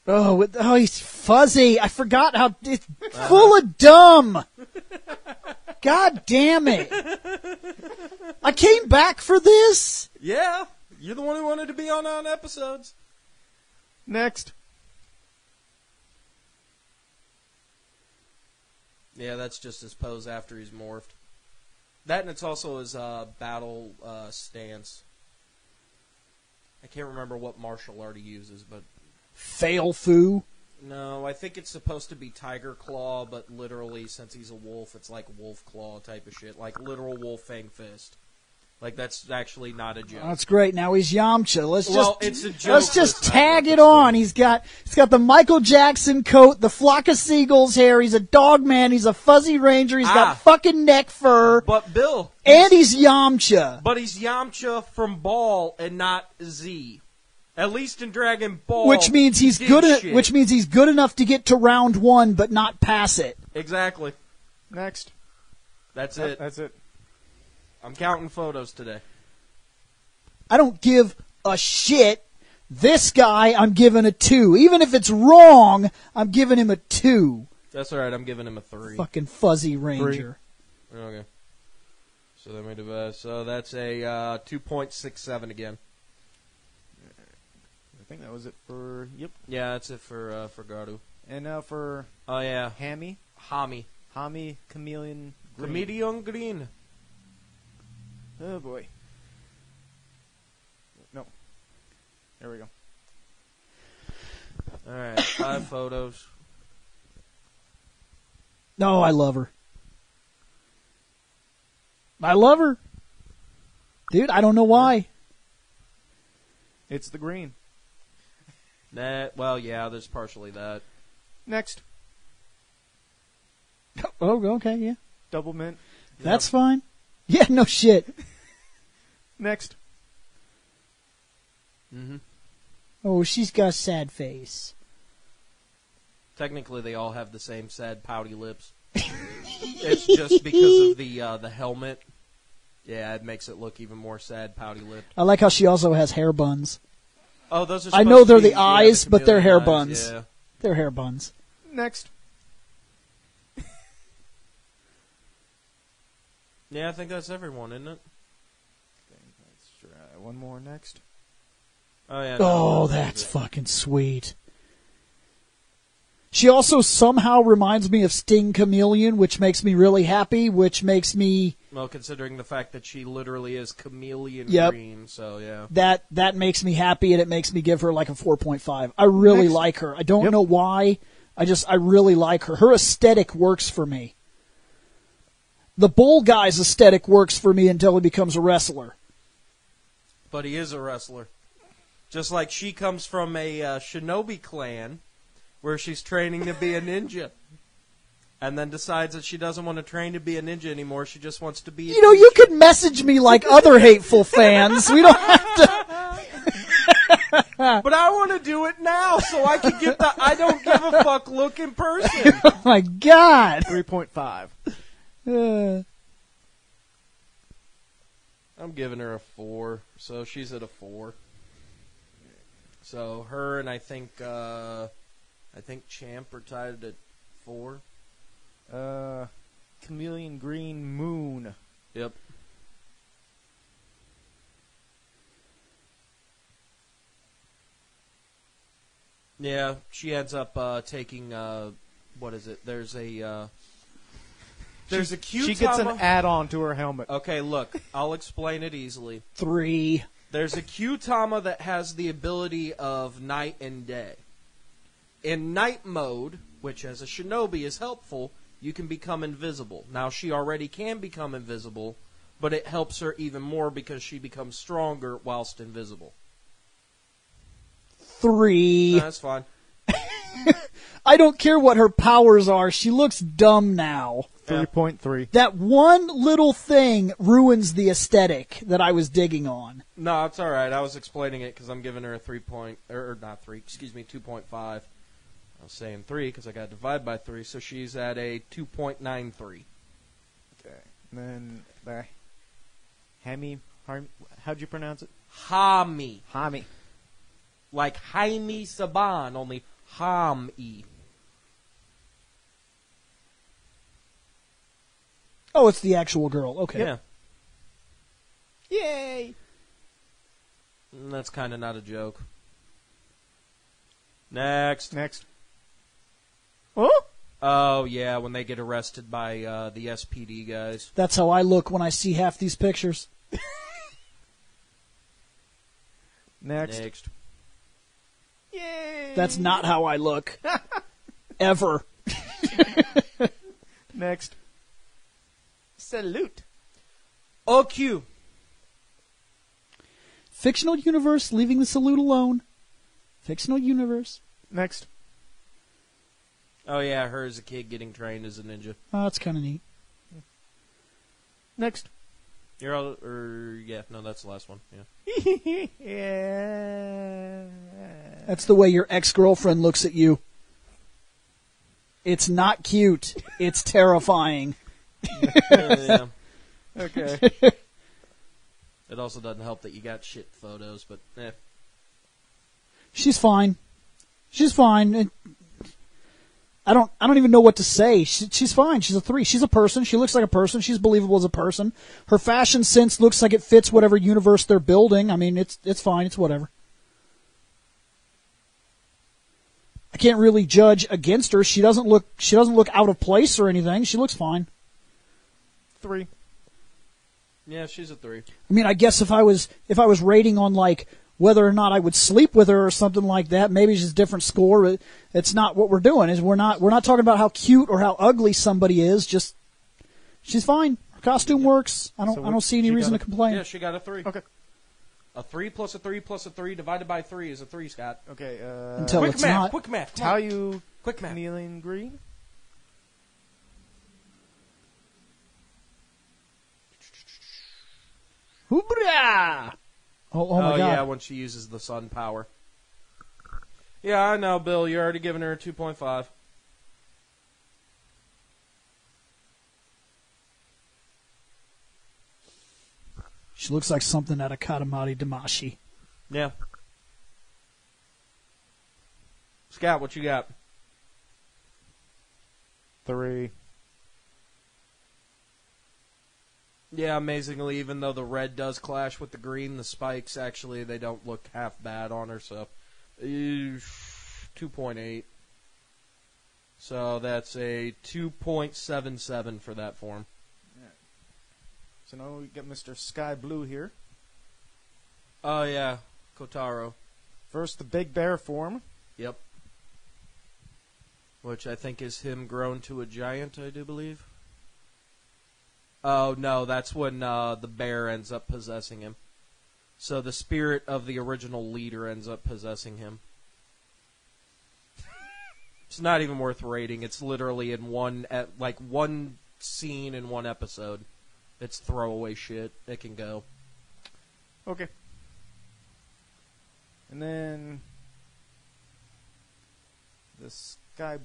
Speaker 2: Oh, he's fuzzy. I forgot how it's full of dumb. God damn it. I came back for this.
Speaker 3: Yeah, you're the one who wanted to be on episodes.
Speaker 1: Next.
Speaker 3: Yeah, that's just his pose after he's morphed. That and it's also his battle stance. I can't remember what martial art he uses, but...
Speaker 2: Fail foo.
Speaker 3: No, I think it's supposed to be Tiger Claw, but literally, since he's a wolf, it's like Wolf Claw type of shit. Like literal Wolf Fang Fist. Like, that's actually not a joke.
Speaker 2: Oh, that's great. Now he's Yamcha.
Speaker 3: It's a joke.
Speaker 2: Let's just
Speaker 3: this time.
Speaker 2: tag it on. He's got the Michael Jackson coat, the Flock of Seagulls hair. He's a dog man. He's a fuzzy ranger. He's got fucking neck fur.
Speaker 3: But Bill...
Speaker 2: And he's Yamcha.
Speaker 3: But he's Yamcha from Ball and not Z. At least in Dragon Ball.
Speaker 2: Which means he's
Speaker 3: he
Speaker 2: good.
Speaker 3: did shit.
Speaker 2: Which means he's good enough to get to round 1, but not pass it.
Speaker 3: Exactly.
Speaker 1: Next.
Speaker 3: That's
Speaker 1: Yep,
Speaker 3: it.
Speaker 1: That's it.
Speaker 3: I'm counting photos today.
Speaker 2: I don't give a shit. This guy, I'm giving a 2. Even if it's wrong, I'm giving him a 2.
Speaker 3: That's all right. I'm giving him a 3.
Speaker 2: Fucking fuzzy ranger.
Speaker 3: Okay. So then we divide. So that's a 2.67 again.
Speaker 1: I think that was it for. Yep.
Speaker 3: Yeah, that's it for Garu.
Speaker 1: And now for
Speaker 3: Oh yeah,
Speaker 1: Hammy.
Speaker 3: Hami.
Speaker 1: Hami Chameleon Green.
Speaker 3: Comedian Green.
Speaker 1: Oh boy. No. There we go.
Speaker 3: All right, 5 photos.
Speaker 2: No, I love her. I love her. Dude, I don't know why.
Speaker 1: It's the green.
Speaker 3: Well, yeah, there's partially that.
Speaker 1: Next.
Speaker 2: Oh, okay, yeah.
Speaker 1: Double mint.
Speaker 2: That's fine. Yeah, no shit.
Speaker 1: Next.
Speaker 3: Mm-hmm.
Speaker 2: Oh, she's got a sad face.
Speaker 3: Technically, they all have the same sad, pouty lips. It's just because of the helmet. Yeah, it makes it look even more sad, pouty lipped.
Speaker 2: I like how she also has hair buns.
Speaker 3: Oh, those are.
Speaker 2: I
Speaker 3: supposed
Speaker 2: know
Speaker 3: to
Speaker 2: they're
Speaker 3: be,
Speaker 2: the eyes, but they're
Speaker 3: chameleon
Speaker 2: hair
Speaker 3: eyes,
Speaker 2: buns.
Speaker 3: Yeah.
Speaker 2: They're hair buns.
Speaker 1: Next.
Speaker 3: Yeah, I think that's everyone, isn't it?
Speaker 1: Okay, let's try one more next.
Speaker 3: Oh yeah.
Speaker 2: Oh, that's fucking sweet. She also somehow reminds me of Sting Chameleon, which makes me really happy, which makes me...
Speaker 3: Well, considering the fact that she literally is chameleon
Speaker 2: Yep.
Speaker 3: green, so yeah.
Speaker 2: That makes me happy, and it makes me give her like a 4.5. I really
Speaker 1: Next.
Speaker 2: like her. I don't
Speaker 1: Yep.
Speaker 2: know why. I really like her. Her aesthetic works for me. The Bull guy's aesthetic works for me until he becomes a wrestler.
Speaker 3: But he is a wrestler. Just like she comes from a shinobi clan where she's training to be a ninja. And then decides that she doesn't want to train to be a ninja anymore. She just wants to be a
Speaker 2: You know, you could message me like other hateful fans. We don't have to...
Speaker 3: But I want to do it now so I can get the I don't give a fuck look in person.
Speaker 2: Oh, my God.
Speaker 1: 3.5.
Speaker 3: I'm giving her a 4, so she's at a 4. So her and I think Champ are tied at 4.
Speaker 1: Chameleon Green Moon.
Speaker 3: Yep. Yeah, she ends up taking what is it? There's a Q.
Speaker 1: She gets an add-on to her helmet.
Speaker 3: Okay, look, I'll explain it easily.
Speaker 2: 3.
Speaker 3: There's a Q-Tama that has the ability of night and day. In night mode, which as a shinobi is helpful, you can become invisible. Now, she already can become invisible, but it helps her even more because she becomes stronger whilst invisible.
Speaker 2: 3.
Speaker 3: That's fine.
Speaker 2: I don't care what her powers are. She looks dumb now.
Speaker 1: 3.3.
Speaker 2: That one little thing ruins the aesthetic that I was digging on.
Speaker 3: No, it's all right. I was explaining it because I'm giving her a 2.5. I was saying 3 because I got to divide by 3, so she's at a 2.93.
Speaker 1: Okay. And then the how'd you pronounce it?
Speaker 3: Hami.
Speaker 1: Hami.
Speaker 3: Like Jaime Saban, only Ham-E.
Speaker 2: Oh, it's the actual girl. Okay.
Speaker 3: Yeah.
Speaker 1: Yay!
Speaker 3: That's kind of not a joke. Next.
Speaker 1: Oh?
Speaker 3: Oh, yeah, when they get arrested by the SPD guys.
Speaker 2: That's how I look when I see half these pictures.
Speaker 3: Next.
Speaker 1: Yay!
Speaker 2: That's not how I look. Ever.
Speaker 1: Next. Salute.
Speaker 3: OQ.
Speaker 2: Fictional universe, leaving the salute alone. Fictional universe.
Speaker 1: Next.
Speaker 3: Oh, yeah, her as a kid getting trained as a ninja.
Speaker 2: Oh, that's kind of neat.
Speaker 1: Next.
Speaker 3: That's the last one. Yeah.
Speaker 1: Yeah.
Speaker 2: That's the way your ex-girlfriend looks at you. It's not cute. It's terrifying.
Speaker 3: Yeah.
Speaker 1: Okay.
Speaker 3: It also doesn't help that you got shit photos, but
Speaker 2: She's fine. She's fine. I don't even know what to say. She's fine. She's a 3. She's a person. She looks like a person. She's believable as a person. Her fashion sense looks like it fits whatever universe they're building. I mean, it's fine. It's whatever. I can't really judge against her. She doesn't look out of place or anything. She looks fine.
Speaker 1: 3.
Speaker 3: yeah, she's a 3.
Speaker 2: I mean, I guess if I was rating on like whether or not I would sleep with her or something like that, maybe it's just a different score. It's not what we're doing. Is we're not talking about how cute or how ugly somebody is. Just she's fine. Her costume works. I don't see any
Speaker 1: she
Speaker 2: reason
Speaker 1: got
Speaker 2: to complain.
Speaker 3: Yeah, she got a 3.
Speaker 1: Okay.
Speaker 3: A 3 plus a 3 plus a 3 divided by 3 is a 3, Scott.
Speaker 1: Okay.
Speaker 2: Until
Speaker 3: Quick
Speaker 2: it's
Speaker 3: math,
Speaker 2: not.
Speaker 3: quick math. Come on.
Speaker 1: Talu
Speaker 3: Quick math.
Speaker 1: Kneeling Green.
Speaker 2: Hoobra! Oh my god.
Speaker 3: yeah, when she uses the sun power. Yeah, I know, Bill. You're already giving her a 2.5.
Speaker 2: She looks like something out of Katamari Damacy.
Speaker 3: Yeah. Scott, what you got?
Speaker 1: 3.
Speaker 3: Yeah, amazingly, even though the red does clash with the green, the spikes actually they don't look half bad on her. So, 2.8. So that's a 2.77 for that form.
Speaker 1: So now we get Mr. Sky Blue here.
Speaker 3: Oh yeah, Kotaro.
Speaker 1: First, the Big Bear form.
Speaker 3: Yep. Which I think is him grown to a giant, I do believe. Oh, no, that's when the bear ends up possessing him. So the spirit of the original leader ends up possessing him. It's not even worth rating. It's literally in one scene in one episode. It's throwaway shit. It can go.
Speaker 1: Okay. And then the Sky.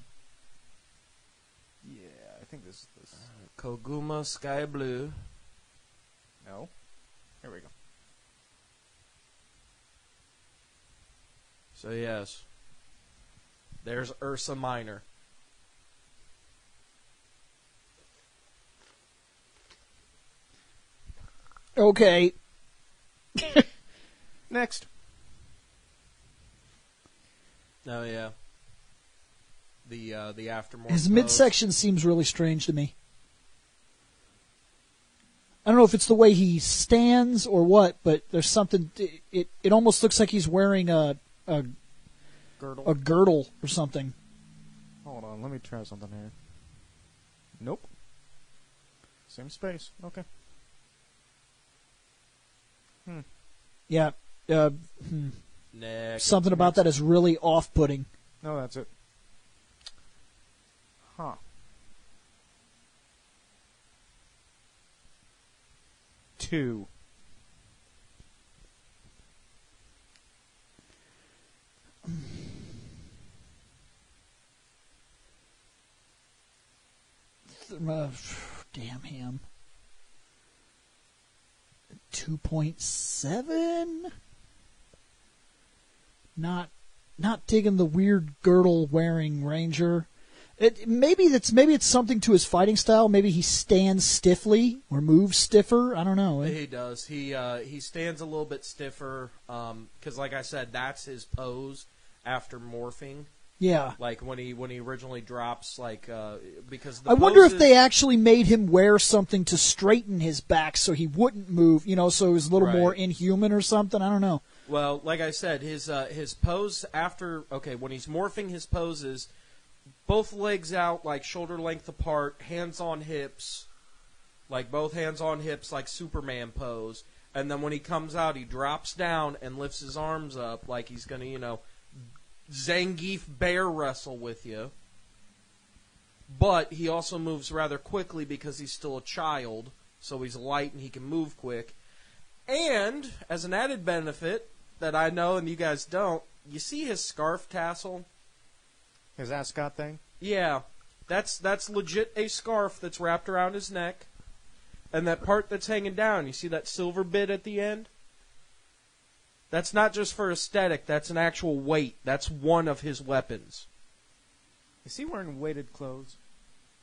Speaker 1: Yeah, I think this is this.
Speaker 3: Koguma Sky Blue.
Speaker 1: No. Here we go.
Speaker 3: So yes. There's Ursa Minor.
Speaker 2: Okay.
Speaker 1: Next.
Speaker 3: Oh yeah. The aftermorph.
Speaker 2: His
Speaker 3: pose.
Speaker 2: midsection seems really strange to me. I don't know if it's the way he stands or what, but there's something. It almost looks like he's wearing a
Speaker 1: Girdle.
Speaker 2: girdle or something.
Speaker 1: Hold on, let me try something here. Nope. Same space. Okay.
Speaker 2: Yeah.
Speaker 3: Next.
Speaker 2: Something about that is really off-putting.
Speaker 1: No, that's it. Huh. Two.
Speaker 2: Damn him. 2.7? Not digging the weird girdle wearing ranger. Maybe it's something to his fighting style. Maybe he stands stiffly or moves stiffer. I don't know.
Speaker 3: He does. He stands a little bit stiffer because, like I said, that's his pose after morphing.
Speaker 2: Yeah.
Speaker 3: Like when he originally drops, because the
Speaker 2: I wonder if
Speaker 3: poses-
Speaker 2: they actually made him wear something to straighten his back so he wouldn't move. So it was a little
Speaker 3: Right.
Speaker 2: more inhuman or something. I don't know.
Speaker 3: Well, like I said, his pose after when he's morphing, his poses, both legs out, like shoulder length apart, hands on hips, like both hands on hips, like Superman pose. And then when he comes out, he drops down and lifts his arms up like he's gonna, Zangief bear wrestle with you. But he also moves rather quickly because he's still a child, so he's light and he can move quick. And as an added benefit that I know and you guys don't, you see his scarf tassel?
Speaker 1: His ascot thing?
Speaker 3: Yeah. That's legit a scarf that's wrapped around his neck. And that part that's hanging down, you see that silver bit at the end? That's not just for aesthetic, that's an actual weight. That's one of his weapons.
Speaker 1: Is he wearing weighted clothes?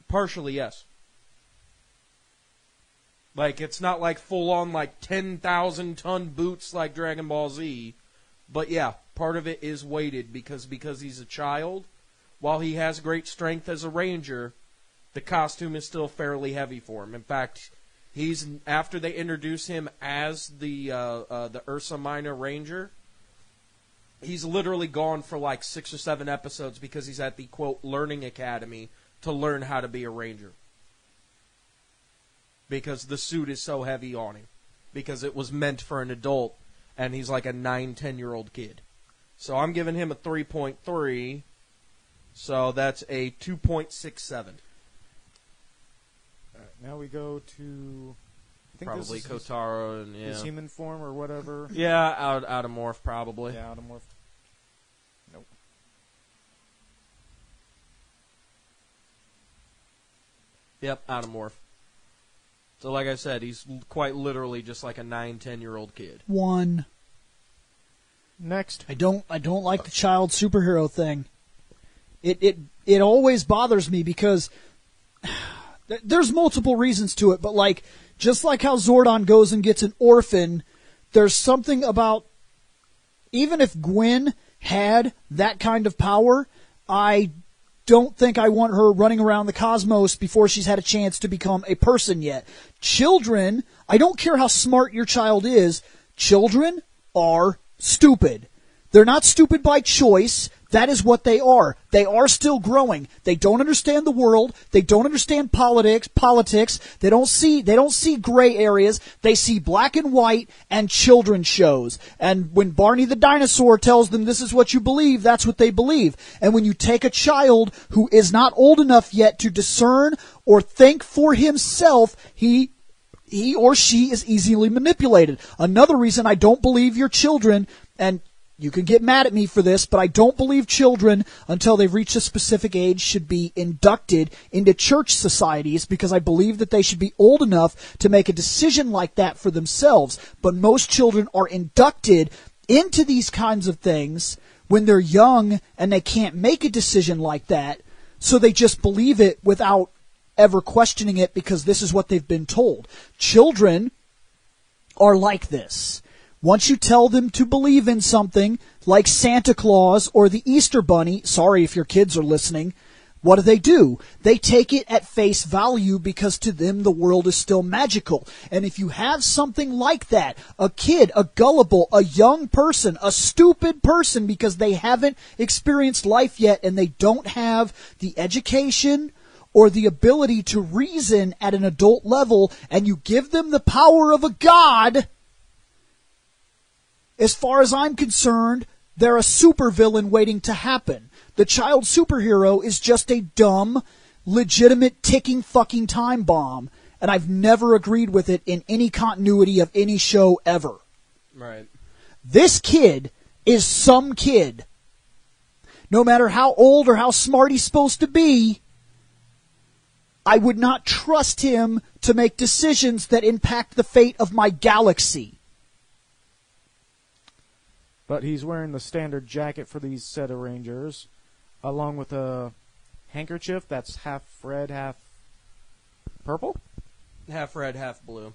Speaker 3: Partially, yes. Like, it's not like full-on, like, 10,000-ton boots like Dragon Ball Z. But yeah, part of it is weighted because he's a child. While he has great strength as a ranger, the costume is still fairly heavy for him. In fact, after they introduce him as the Ursa Minor Ranger, he's literally gone for like 6 or 7 episodes because he's at the, quote, learning academy to learn how to be a ranger. Because the suit is so heavy on him. Because it was meant for an adult, and he's like a 9, 10-year-old kid. So I'm giving him a 3.3, so that's a 2.67.
Speaker 1: All right, now we go to... I think
Speaker 3: Probably
Speaker 1: this is
Speaker 3: Kotaro and,
Speaker 1: his human form or whatever.
Speaker 3: Yeah, out of morph, probably.
Speaker 1: Yeah, Automorph. Nope.
Speaker 3: Yep, out of morph. So like I said, he's quite literally just like a 9, 10-year-old kid.
Speaker 2: 1.
Speaker 1: Next.
Speaker 2: I don't like the child superhero thing. It always bothers me because there's multiple reasons to it, but like just like how Zordon goes and gets an orphan, there's something about even if Gwen had that kind of power, I don't think I want her running around the cosmos before she's had a chance to become a person yet. Children, I don't care how smart your child is, children are stupid. They're not stupid by choice. That is what they are. They are still growing. They don't understand the world. They don't understand politics. They don't see gray areas. They see black and white and children's shows. And when Barney the dinosaur tells them this is what you believe, that's what they believe. And when you take a child who is not old enough yet to discern or think for himself, he or she is easily manipulated. Another reason I don't believe your children, and you can get mad at me for this, but I don't believe children, until they've reached a specific age, should be inducted into church societies because I believe that they should be old enough to make a decision like that for themselves. But most children are inducted into these kinds of things when they're young and they can't make a decision like that, so they just believe it without ever questioning it because this is what they've been told. Children are like this. Once you tell them to believe in something, like Santa Claus or the Easter Bunny, sorry if your kids are listening, what do? They take it at face value because to them the world is still magical. And if you have something like that, a kid, a gullible, a young person, a stupid person because they haven't experienced life yet and they don't have the education or the ability to reason at an adult level, and you give them the power of a god, as far as I'm concerned, they're a supervillain waiting to happen. The child superhero is just a dumb, legitimate ticking fucking time bomb, and I've never agreed with it in any continuity of any show ever.
Speaker 3: Right.
Speaker 2: This kid is some kid. No matter how old or how smart he's supposed to be, I would not trust him to make decisions that impact the fate of my galaxy.
Speaker 1: But he's wearing the standard jacket for these set of Rangers, along with a handkerchief that's half red, half purple?
Speaker 3: Half red, half blue.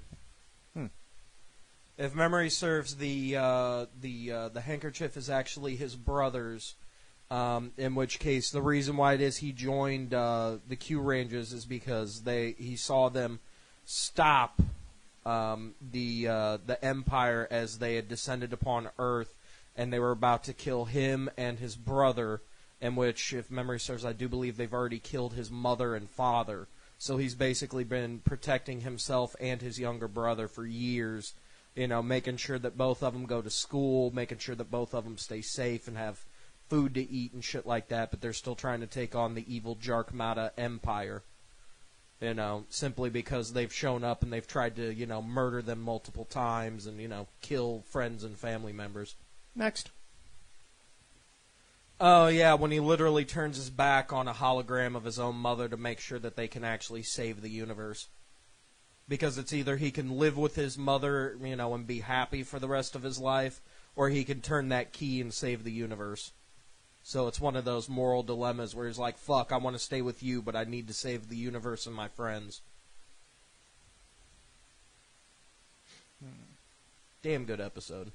Speaker 1: Hmm.
Speaker 3: If memory serves, the handkerchief is actually his brother's. In which case, the reason why it is he joined the Q Rangers is because he saw them stop the Empire as they had descended upon Earth, and they were about to kill him and his brother. In which, if memory serves, I do believe they've already killed his mother and father. So he's basically been protecting himself and his younger brother for years. You know, making sure that both of them go to school, making sure that both of them stay safe and have food to eat and shit like that, but they're still trying to take on the evil Jarkmata Empire, you know, simply because they've shown up and they've tried to, you know, murder them multiple times and, you know, kill friends and family members.
Speaker 1: Next.
Speaker 3: Oh, yeah, when he literally turns his back on a hologram of his own mother to make sure that they can actually save the universe. Because it's either he can live with his mother, and be happy for the rest of his life, or he can turn that key and save the universe. So it's one of those moral dilemmas where he's like, fuck, I want to stay with you, but I need to save the universe and my friends. Damn good episode.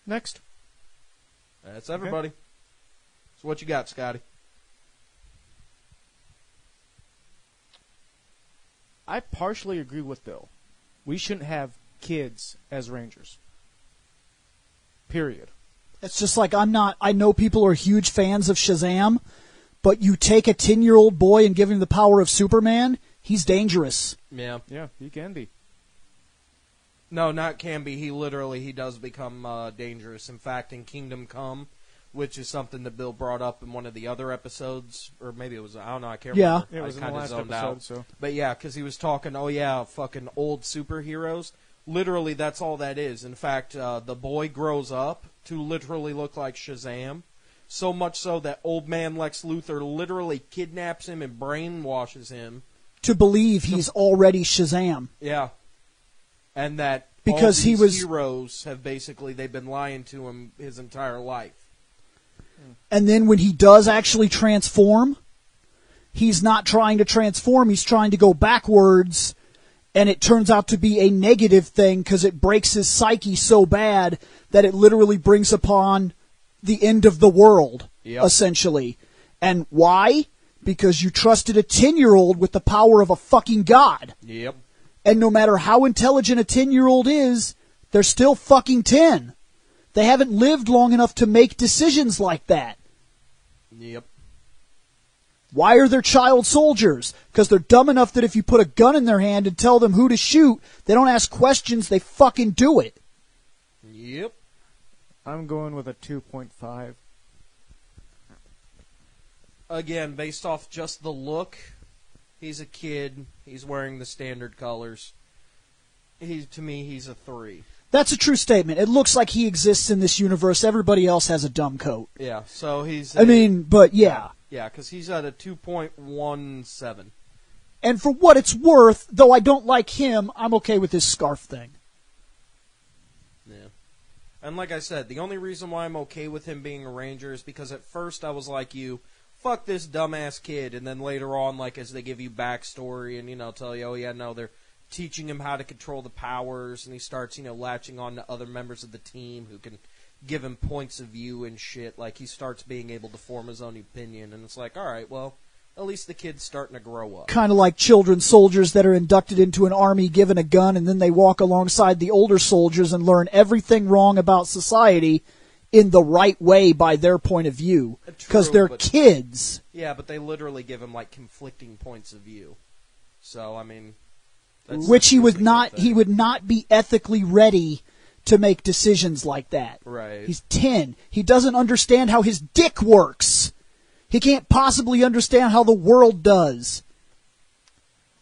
Speaker 1: Next.
Speaker 3: That's everybody. So what you got, Scotty?
Speaker 1: I partially agree with Bill. We shouldn't have kids as Rangers. Period.
Speaker 2: It's just like I know people are huge fans of Shazam, but you take a 10-year-old boy and give him the power of Superman, he's dangerous.
Speaker 3: Yeah.
Speaker 1: Yeah, he can be.
Speaker 3: No, not can be. He does become dangerous. In fact, in Kingdom Come, which is something that Bill brought up in one of the other episodes, or maybe it was, I don't know, I can't remember.
Speaker 1: It was
Speaker 3: I
Speaker 1: in the
Speaker 3: kinda
Speaker 1: last
Speaker 3: zoned
Speaker 1: episode,
Speaker 3: out.
Speaker 1: so.
Speaker 3: But yeah, because he was talking, fucking old superheroes. Literally, that's all that is. In fact, the boy grows up to literally look like Shazam. So much so that old man Lex Luthor literally kidnaps him and brainwashes him.
Speaker 2: To believe he's already Shazam.
Speaker 3: Yeah. And that
Speaker 2: because
Speaker 3: all
Speaker 2: he
Speaker 3: these
Speaker 2: was
Speaker 3: heroes have basically, they've been lying to him his entire life.
Speaker 2: And then when he does actually transform, he's not trying to transform, he's trying to go backwards, and it turns out to be a negative thing because it breaks his psyche so bad that it literally brings upon the end of the world, essentially. And why? Because you trusted a 10-year-old with the power of a fucking god.
Speaker 3: Yep.
Speaker 2: And no matter how intelligent a 10-year-old is, they're still fucking 10. They haven't lived long enough to make decisions like that.
Speaker 3: Yep.
Speaker 2: Why are there child soldiers? Because they're dumb enough that if you put a gun in their hand and tell them who to shoot, they don't ask questions, they fucking do it.
Speaker 3: Yep.
Speaker 1: I'm going with a 2.5.
Speaker 3: Again, based off just the look, he's a kid, he's wearing the standard colors. To me, he's a 3.
Speaker 2: That's a true statement. It looks like he exists in this universe. Everybody else has a dumb coat.
Speaker 3: Yeah, so he's...
Speaker 2: but yeah.
Speaker 3: Yeah, because he's at a 2.17.
Speaker 2: And for what it's worth, though I don't like him, I'm okay with this scarf thing.
Speaker 3: Yeah. And like I said, the only reason why I'm okay with him being a Ranger is because at first I was like you, fuck this dumbass kid, and then later on, like, as they give you backstory and, tell you, they're teaching him how to control the powers, and he starts, latching on to other members of the team who can give him points of view and shit. Like, he starts being able to form his own opinion, and it's like, alright, well, at least the kid's starting to grow up.
Speaker 2: Kind of like children soldiers that are inducted into an army given a gun, and then they walk alongside the older soldiers and learn everything wrong about society in the right way by their point of view. Because they're kids.
Speaker 3: Yeah, but they literally give him, like, conflicting points of view. So, I mean...
Speaker 2: Which he would not be ethically ready to make decisions like that.
Speaker 3: Right.
Speaker 2: He's 10. He doesn't understand how his dick works. He can't possibly understand how the world does.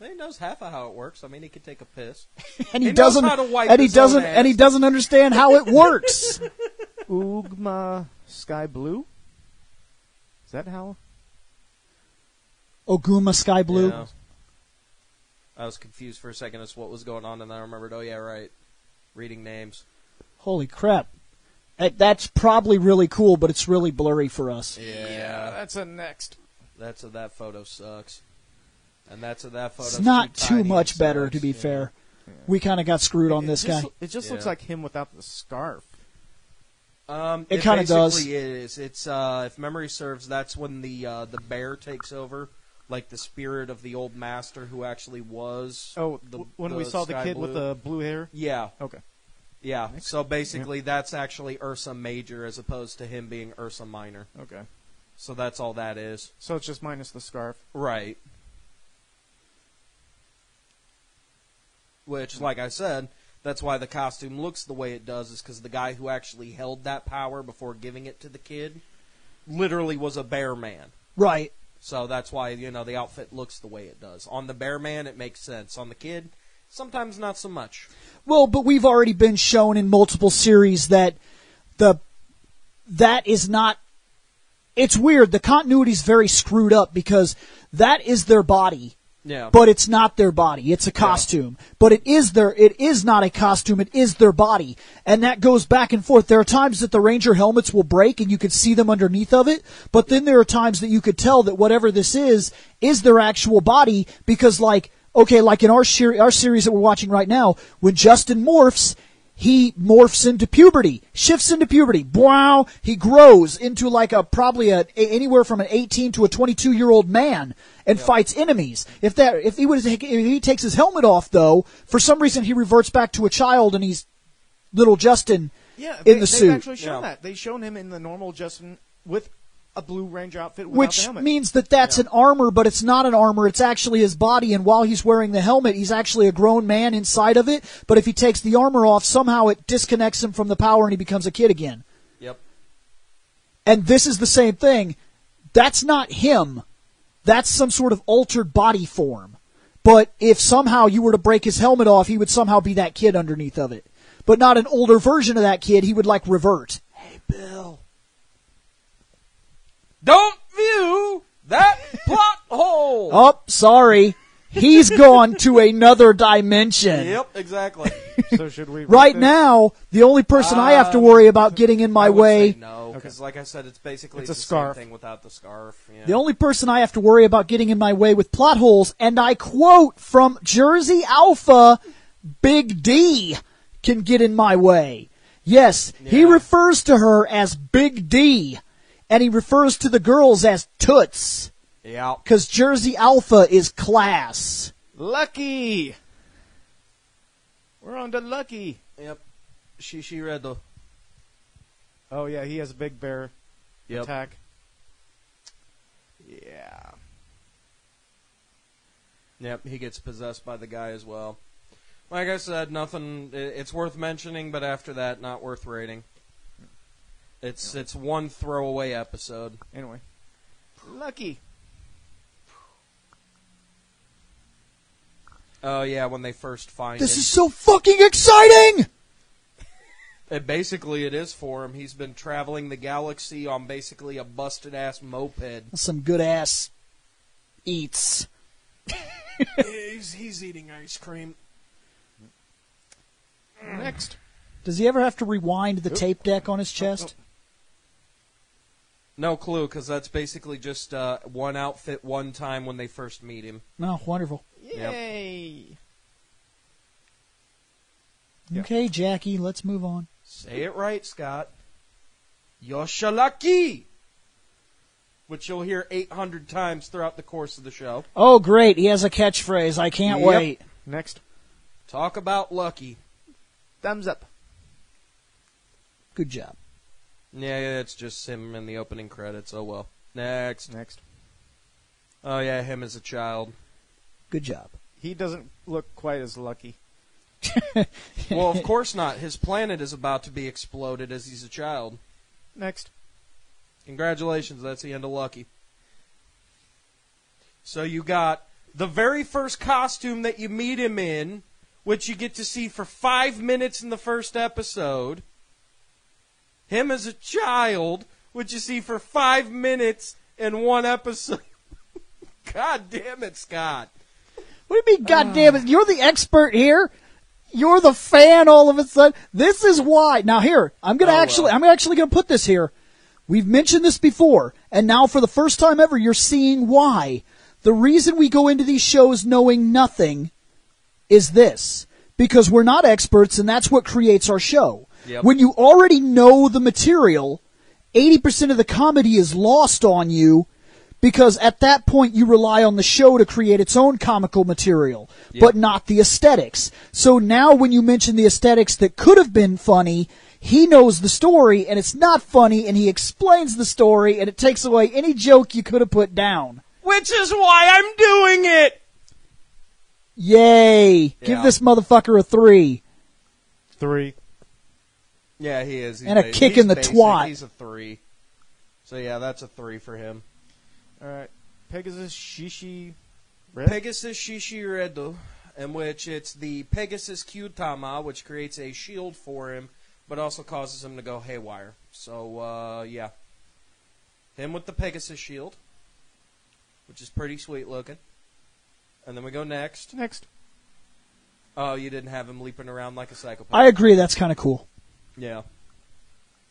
Speaker 3: He knows half of how it works. I mean, he could take a piss.
Speaker 2: And he doesn't understand how it works.
Speaker 1: Ugma Sky Blue? Is that how?
Speaker 2: Oguma Sky Blue?
Speaker 3: Yeah. I was confused for a second as to what was going on, and then I remembered, oh yeah, right. Reading names.
Speaker 2: Holy crap. That's probably really cool, but it's really blurry for us.
Speaker 3: Yeah.
Speaker 1: That's a next.
Speaker 3: That photo sucks. And that photo.
Speaker 2: It's not too much better, to be fair.
Speaker 1: Yeah.
Speaker 2: We kind of got screwed on this guy.
Speaker 1: It just looks like him without the scarf.
Speaker 3: It
Speaker 2: kind of does.
Speaker 3: Basically is. It's if memory serves, that's when the bear takes over, like the spirit of the old master who actually was.
Speaker 1: Oh, when we saw the kid with the blue hair.
Speaker 3: Yeah.
Speaker 1: Okay.
Speaker 3: Yeah. So basically, that's actually Ursa Major as opposed to him being Ursa Minor.
Speaker 1: Okay.
Speaker 3: So that's all that is.
Speaker 1: So it's just minus the scarf.
Speaker 3: Right. Which, like I said, that's why the costume looks the way it does, is because the guy who actually held that power before giving it to the kid literally was a bear man.
Speaker 2: Right.
Speaker 3: So that's why, the outfit looks the way it does. On the bear man, it makes sense. On the kid, sometimes not so much.
Speaker 2: Well, but we've already been shown in multiple series that that is not it's weird. The continuity's very screwed up because that is their body.
Speaker 3: Yeah.
Speaker 2: But it's not their body. It's a costume. But it is not a costume. It is their body. And that goes back and forth. There are times that the Ranger helmets will break and you can see them underneath of it. But then there are times that you could tell that whatever this is their actual body because like in our series that we're watching right now, when Justin morphs, he morphs into puberty, shifts into puberty. Wow, he grows into like probably anywhere from an 18 to a 22-year-old man and fights enemies. If he takes his helmet off though, for some reason he reverts back to a child and he's little Justin in the suit.
Speaker 1: They've actually shown that. They've shown him in the normal Justin with a Blue Ranger outfit without the helmet.
Speaker 2: Which means that's an armor, but it's not an armor. It's actually his body, and while he's wearing the helmet, he's actually a grown man inside of it. But if he takes the armor off, somehow it disconnects him from the power and he becomes a kid again.
Speaker 3: Yep.
Speaker 2: And this is the same thing. That's not him. That's some sort of altered body form. But if somehow you were to break his helmet off, he would somehow be that kid underneath of it. But not an older version of that kid. He would, like, revert. Hey, Bill.
Speaker 3: Don't view that plot hole.
Speaker 2: Oh, sorry. He's gone to another dimension.
Speaker 3: Yep, exactly.
Speaker 1: So should we
Speaker 2: Right now, the only person I have to worry about getting in my
Speaker 3: I would
Speaker 2: way...
Speaker 3: say no, because like I said, it's basically
Speaker 1: It's a
Speaker 3: the
Speaker 1: scarf.
Speaker 3: same thing without the scarf. Yeah.
Speaker 2: The only person I have to worry about getting in my way with plot holes, and I quote from Jersey Alpha, Big D can get in my way. Yes, he
Speaker 3: Yeah.
Speaker 2: refers to her as Big D, and he refers to the girls as Toots,
Speaker 3: Yeah.
Speaker 2: because Jersey Alpha is class.
Speaker 1: Lucky. We're on to Lucky.
Speaker 3: Yep. Shishi Redo.
Speaker 1: Oh yeah, he has a big bear
Speaker 3: Yep.
Speaker 1: attack. Yeah.
Speaker 3: Yep, he gets possessed by the guy as well. Like I said, nothing. It's worth mentioning, but after that, not worth rating. It's one throwaway episode.
Speaker 1: Anyway, Lucky.
Speaker 3: Oh yeah, when they first find
Speaker 2: This
Speaker 3: him.
Speaker 2: is so fucking exciting!
Speaker 3: Basically, it is for him. He's been traveling the galaxy on basically a busted ass moped.
Speaker 2: Some good ass eats.
Speaker 3: He's eating ice cream.
Speaker 1: Next.
Speaker 2: Does he ever have to rewind the tape deck on his chest?
Speaker 3: No clue, because that's basically just one outfit, one time when they first meet him.
Speaker 2: No, wonderful.
Speaker 1: Yay.
Speaker 2: Okay, Jackie, let's move on.
Speaker 3: Say it right, Scott. Yoshalaki! Which you'll hear 800 times throughout the course of the show.
Speaker 2: Oh, great. He has a catchphrase. I can't
Speaker 3: Yep.
Speaker 2: wait.
Speaker 1: Next.
Speaker 3: Talk about Lucky.
Speaker 1: Thumbs up.
Speaker 2: Good job.
Speaker 3: Yeah, it's just him in the opening credits. Oh well. Next.
Speaker 1: Next.
Speaker 3: Oh yeah, him as a child.
Speaker 2: Good job.
Speaker 1: He doesn't look quite as lucky.
Speaker 3: Well, of course not. His planet is about to be exploded as he's a child.
Speaker 1: Next.
Speaker 3: Congratulations, that's the end of Lucky. So you got the very first costume that you meet him in, which you get to see for 5 minutes in the first episode. Him as a child, which you see for 5 minutes in one episode. God damn it, Scott.
Speaker 2: What do you mean, goddamn it? You're the expert here. You're the fan all of a sudden. This is why. Now here, I'm actually gonna put this here. We've mentioned this before, and now for the first time ever, you're seeing why. The reason we go into these shows knowing nothing is this. Because we're not experts, and that's what creates our show.
Speaker 3: Yep.
Speaker 2: When you already know the material, 80% of the comedy is lost on you, because at that point you rely on the show to create its own comical material, but not the aesthetics. So now when you mention the aesthetics that could have been funny, he knows the story, and it's not funny, and he explains the story, and it takes away any joke you could have put down.
Speaker 3: Which is why I'm doing it!
Speaker 2: Yay! Give
Speaker 3: Yeah.
Speaker 2: this motherfucker a 3.
Speaker 1: 3.
Speaker 3: Yeah, he is. He's
Speaker 2: And a kick in the
Speaker 3: basic.
Speaker 2: twat.
Speaker 3: He's a 3. So yeah, that's a 3 for him.
Speaker 1: All right. Pegasus Shishi Red?
Speaker 3: Pegasus Shishiredo, in which it's the Pegasus Kyutama, which creates a shield for him, but also causes him to go haywire. So, yeah. Him with the Pegasus shield, which is pretty sweet looking. And then we go next.
Speaker 1: Next.
Speaker 3: Oh, you didn't have him leaping around like a psychopath.
Speaker 2: I agree. That's kind of cool.
Speaker 3: Yeah.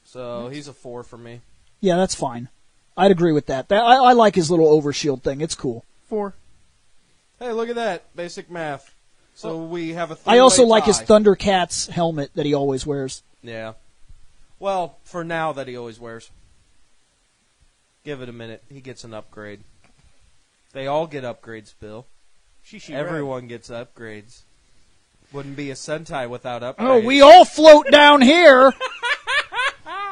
Speaker 3: So he's a 4 for me.
Speaker 2: Yeah, that's fine. I'd agree with that. I like his little overshield thing. It's cool.
Speaker 1: 4.
Speaker 3: Hey, look at that. Basic math. So we have a
Speaker 2: I also like his
Speaker 3: tie.
Speaker 2: Thundercats helmet that he always wears.
Speaker 3: Yeah. Well, for now that he always wears. Give it a minute. He gets an upgrade. They all get upgrades, Bill. Everyone gets upgrades. Wouldn't be a Sentai without upgrades.
Speaker 2: Oh, we all float down here.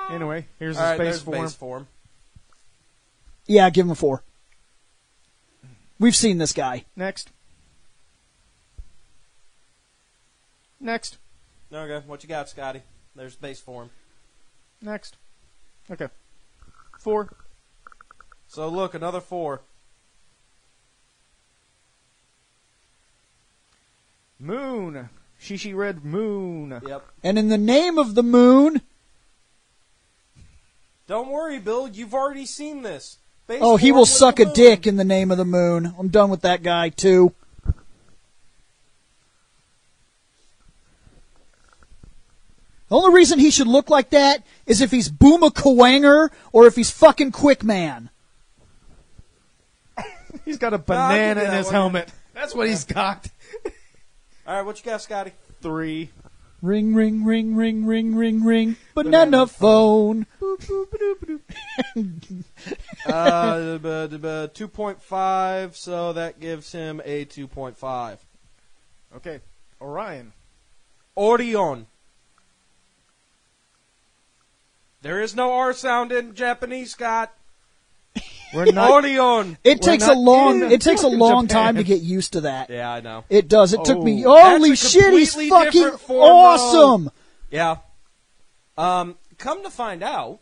Speaker 1: Anyway, here's
Speaker 3: All
Speaker 1: his
Speaker 3: right,
Speaker 1: base
Speaker 3: there's
Speaker 1: form.
Speaker 3: base form.
Speaker 2: Yeah, give him a 4. We've seen this guy.
Speaker 1: Next. Next.
Speaker 3: Okay, what you got, Scotty? There's base form.
Speaker 1: Next. Okay. 4.
Speaker 3: So look, another 4.
Speaker 1: Moon. Shishi Red Moon.
Speaker 3: Yep.
Speaker 2: And in the name of the moon...
Speaker 3: Don't worry, Bill. You've already seen this. Base
Speaker 2: Oh, he
Speaker 3: form
Speaker 2: will
Speaker 3: with
Speaker 2: suck
Speaker 3: the
Speaker 2: a
Speaker 3: moon.
Speaker 2: dick in the name of the moon. I'm done with that guy, too. The only reason he should look like that is if he's Booma Kawanger or if he's fucking Quick Man.
Speaker 1: He's got a
Speaker 3: I'll give
Speaker 1: banana
Speaker 3: you
Speaker 1: in
Speaker 3: that
Speaker 1: his
Speaker 3: one.
Speaker 1: helmet. That's what he's got.
Speaker 3: All right, what you got, Scotty?
Speaker 1: 3.
Speaker 2: Ring, ring, ring, ring, ring, ring, ring. Banana phone.
Speaker 3: 2.5, so that gives him a 2.5.
Speaker 1: Okay. Orion.
Speaker 3: Orion. There is no R sound in Japanese, Scott.
Speaker 1: We're not.
Speaker 3: Orion.
Speaker 2: It
Speaker 1: We're
Speaker 2: takes a
Speaker 1: not
Speaker 2: long.
Speaker 1: in
Speaker 2: It takes a long
Speaker 1: Japan.
Speaker 2: time to get used to that.
Speaker 3: Yeah, I know.
Speaker 2: It does. It took me.
Speaker 1: Oh.
Speaker 2: Holy
Speaker 3: That's a
Speaker 2: shit! He's
Speaker 3: completely
Speaker 2: fucking
Speaker 3: different form,
Speaker 2: awesome.
Speaker 3: Yeah. Come to find out,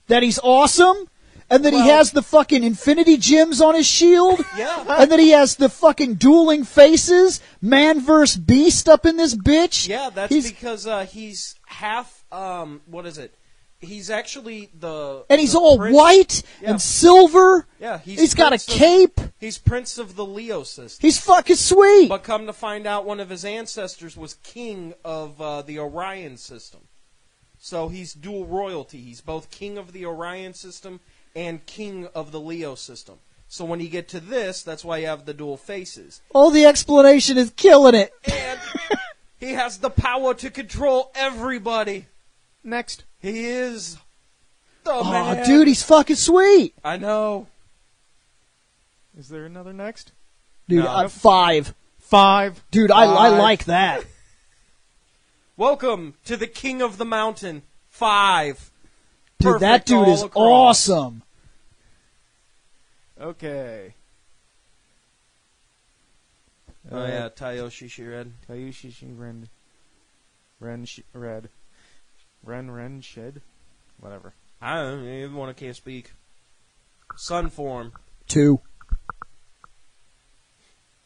Speaker 2: That he's awesome, and that he
Speaker 3: Well-
Speaker 2: has the fucking infinity gems on his shield.
Speaker 3: yeah,
Speaker 2: And that he has the fucking dueling faces, man versus beast up in this bitch.
Speaker 3: yeah, that's
Speaker 2: He's-
Speaker 3: because he's half. What is it? He's actually the.
Speaker 2: and he's
Speaker 3: the
Speaker 2: all
Speaker 3: prince-
Speaker 2: white
Speaker 3: Yeah.
Speaker 2: and silver.
Speaker 3: Yeah,
Speaker 2: He's got a
Speaker 3: prince of-
Speaker 2: cape.
Speaker 3: He's prince of the Leo system.
Speaker 2: He's fucking sweet.
Speaker 3: But come to find out, one of his ancestors was king of the Orion system. So he's dual royalty. He's both king of the Orion system and king of the Leo system. So when you get to this, that's why you have the dual faces.
Speaker 2: All the explanation is killing it.
Speaker 3: And he has the power to control everybody.
Speaker 1: Next.
Speaker 3: He is the
Speaker 2: Oh,
Speaker 3: man.
Speaker 2: dude, he's fucking sweet.
Speaker 3: I know.
Speaker 1: Is there another next?
Speaker 2: Dude,
Speaker 3: No.
Speaker 2: 5.
Speaker 1: 5.
Speaker 2: Dude, I
Speaker 3: Five.
Speaker 2: like that.
Speaker 3: Welcome to the king of the mountain. 5.
Speaker 2: Dude, that
Speaker 3: Perfect
Speaker 2: dude
Speaker 3: all
Speaker 2: is
Speaker 3: across.
Speaker 2: awesome.
Speaker 1: Okay.
Speaker 3: Oh yeah, Taiyo Shishiren.
Speaker 1: Tayushishi Ren. Ren Shed? Whatever.
Speaker 3: I don't even want to can't speak. Sun form.
Speaker 2: 2.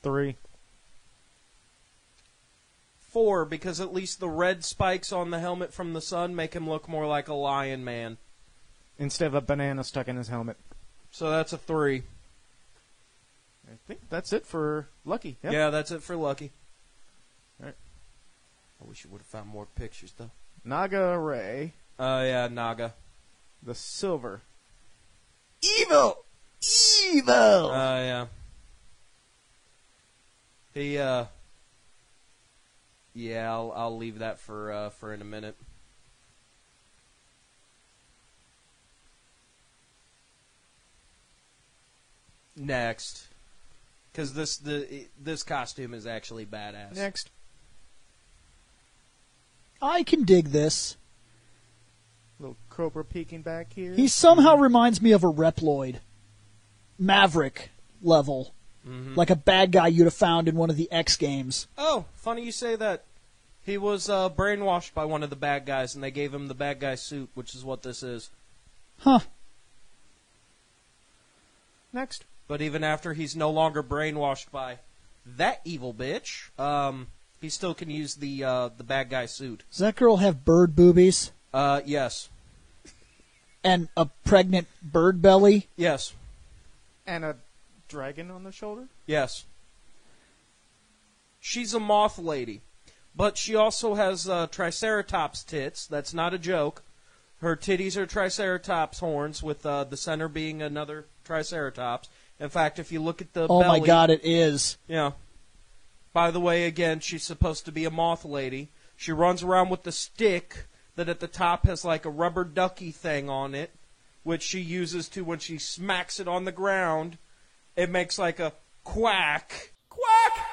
Speaker 1: 3.
Speaker 3: 4, because at least the red spikes on the helmet from the sun make him look more like a lion man.
Speaker 1: Instead of a banana stuck in his helmet.
Speaker 3: So that's a 3.
Speaker 1: I think that's it for Lucky. Yep.
Speaker 3: Yeah, that's it for Lucky.
Speaker 1: Alright.
Speaker 3: I wish you would have found more pictures, though.
Speaker 1: Naga Ray.
Speaker 3: Oh, yeah, Naga.
Speaker 1: The silver.
Speaker 2: Evil! Evil!
Speaker 3: Oh, yeah. He, yeah, I'll leave that for in a minute. Next. Because this costume is actually badass.
Speaker 1: Next.
Speaker 2: I can dig this.
Speaker 1: Little Cobra peeking back here.
Speaker 2: He somehow reminds me of a Reploid. Maverick level.
Speaker 3: Mhm.
Speaker 2: Like a bad guy you'd have found in one of the X games.
Speaker 3: Oh, funny you say that. He was brainwashed by one of the bad guys, and they gave him the bad guy suit, which is what this is.
Speaker 2: Huh.
Speaker 1: Next.
Speaker 3: But even after he's no longer brainwashed by that evil bitch, he still can use the bad guy suit.
Speaker 2: Does that girl have bird boobies?
Speaker 3: Yes.
Speaker 2: and a pregnant bird belly.
Speaker 3: Yes.
Speaker 1: And a dragon on the shoulder?
Speaker 3: Yes. She's a moth lady. But she also has Triceratops tits. That's not a joke. Her titties are Triceratops horns, with the center being another Triceratops. In fact, if you look at the
Speaker 2: Oh
Speaker 3: belly...
Speaker 2: my God, it is.
Speaker 3: Yeah. By the way, again, she's supposed to be a moth lady. She runs around with the stick that at the top has like a rubber ducky thing on it, which she uses to, when she smacks it on the ground, it makes like a quack. Quack!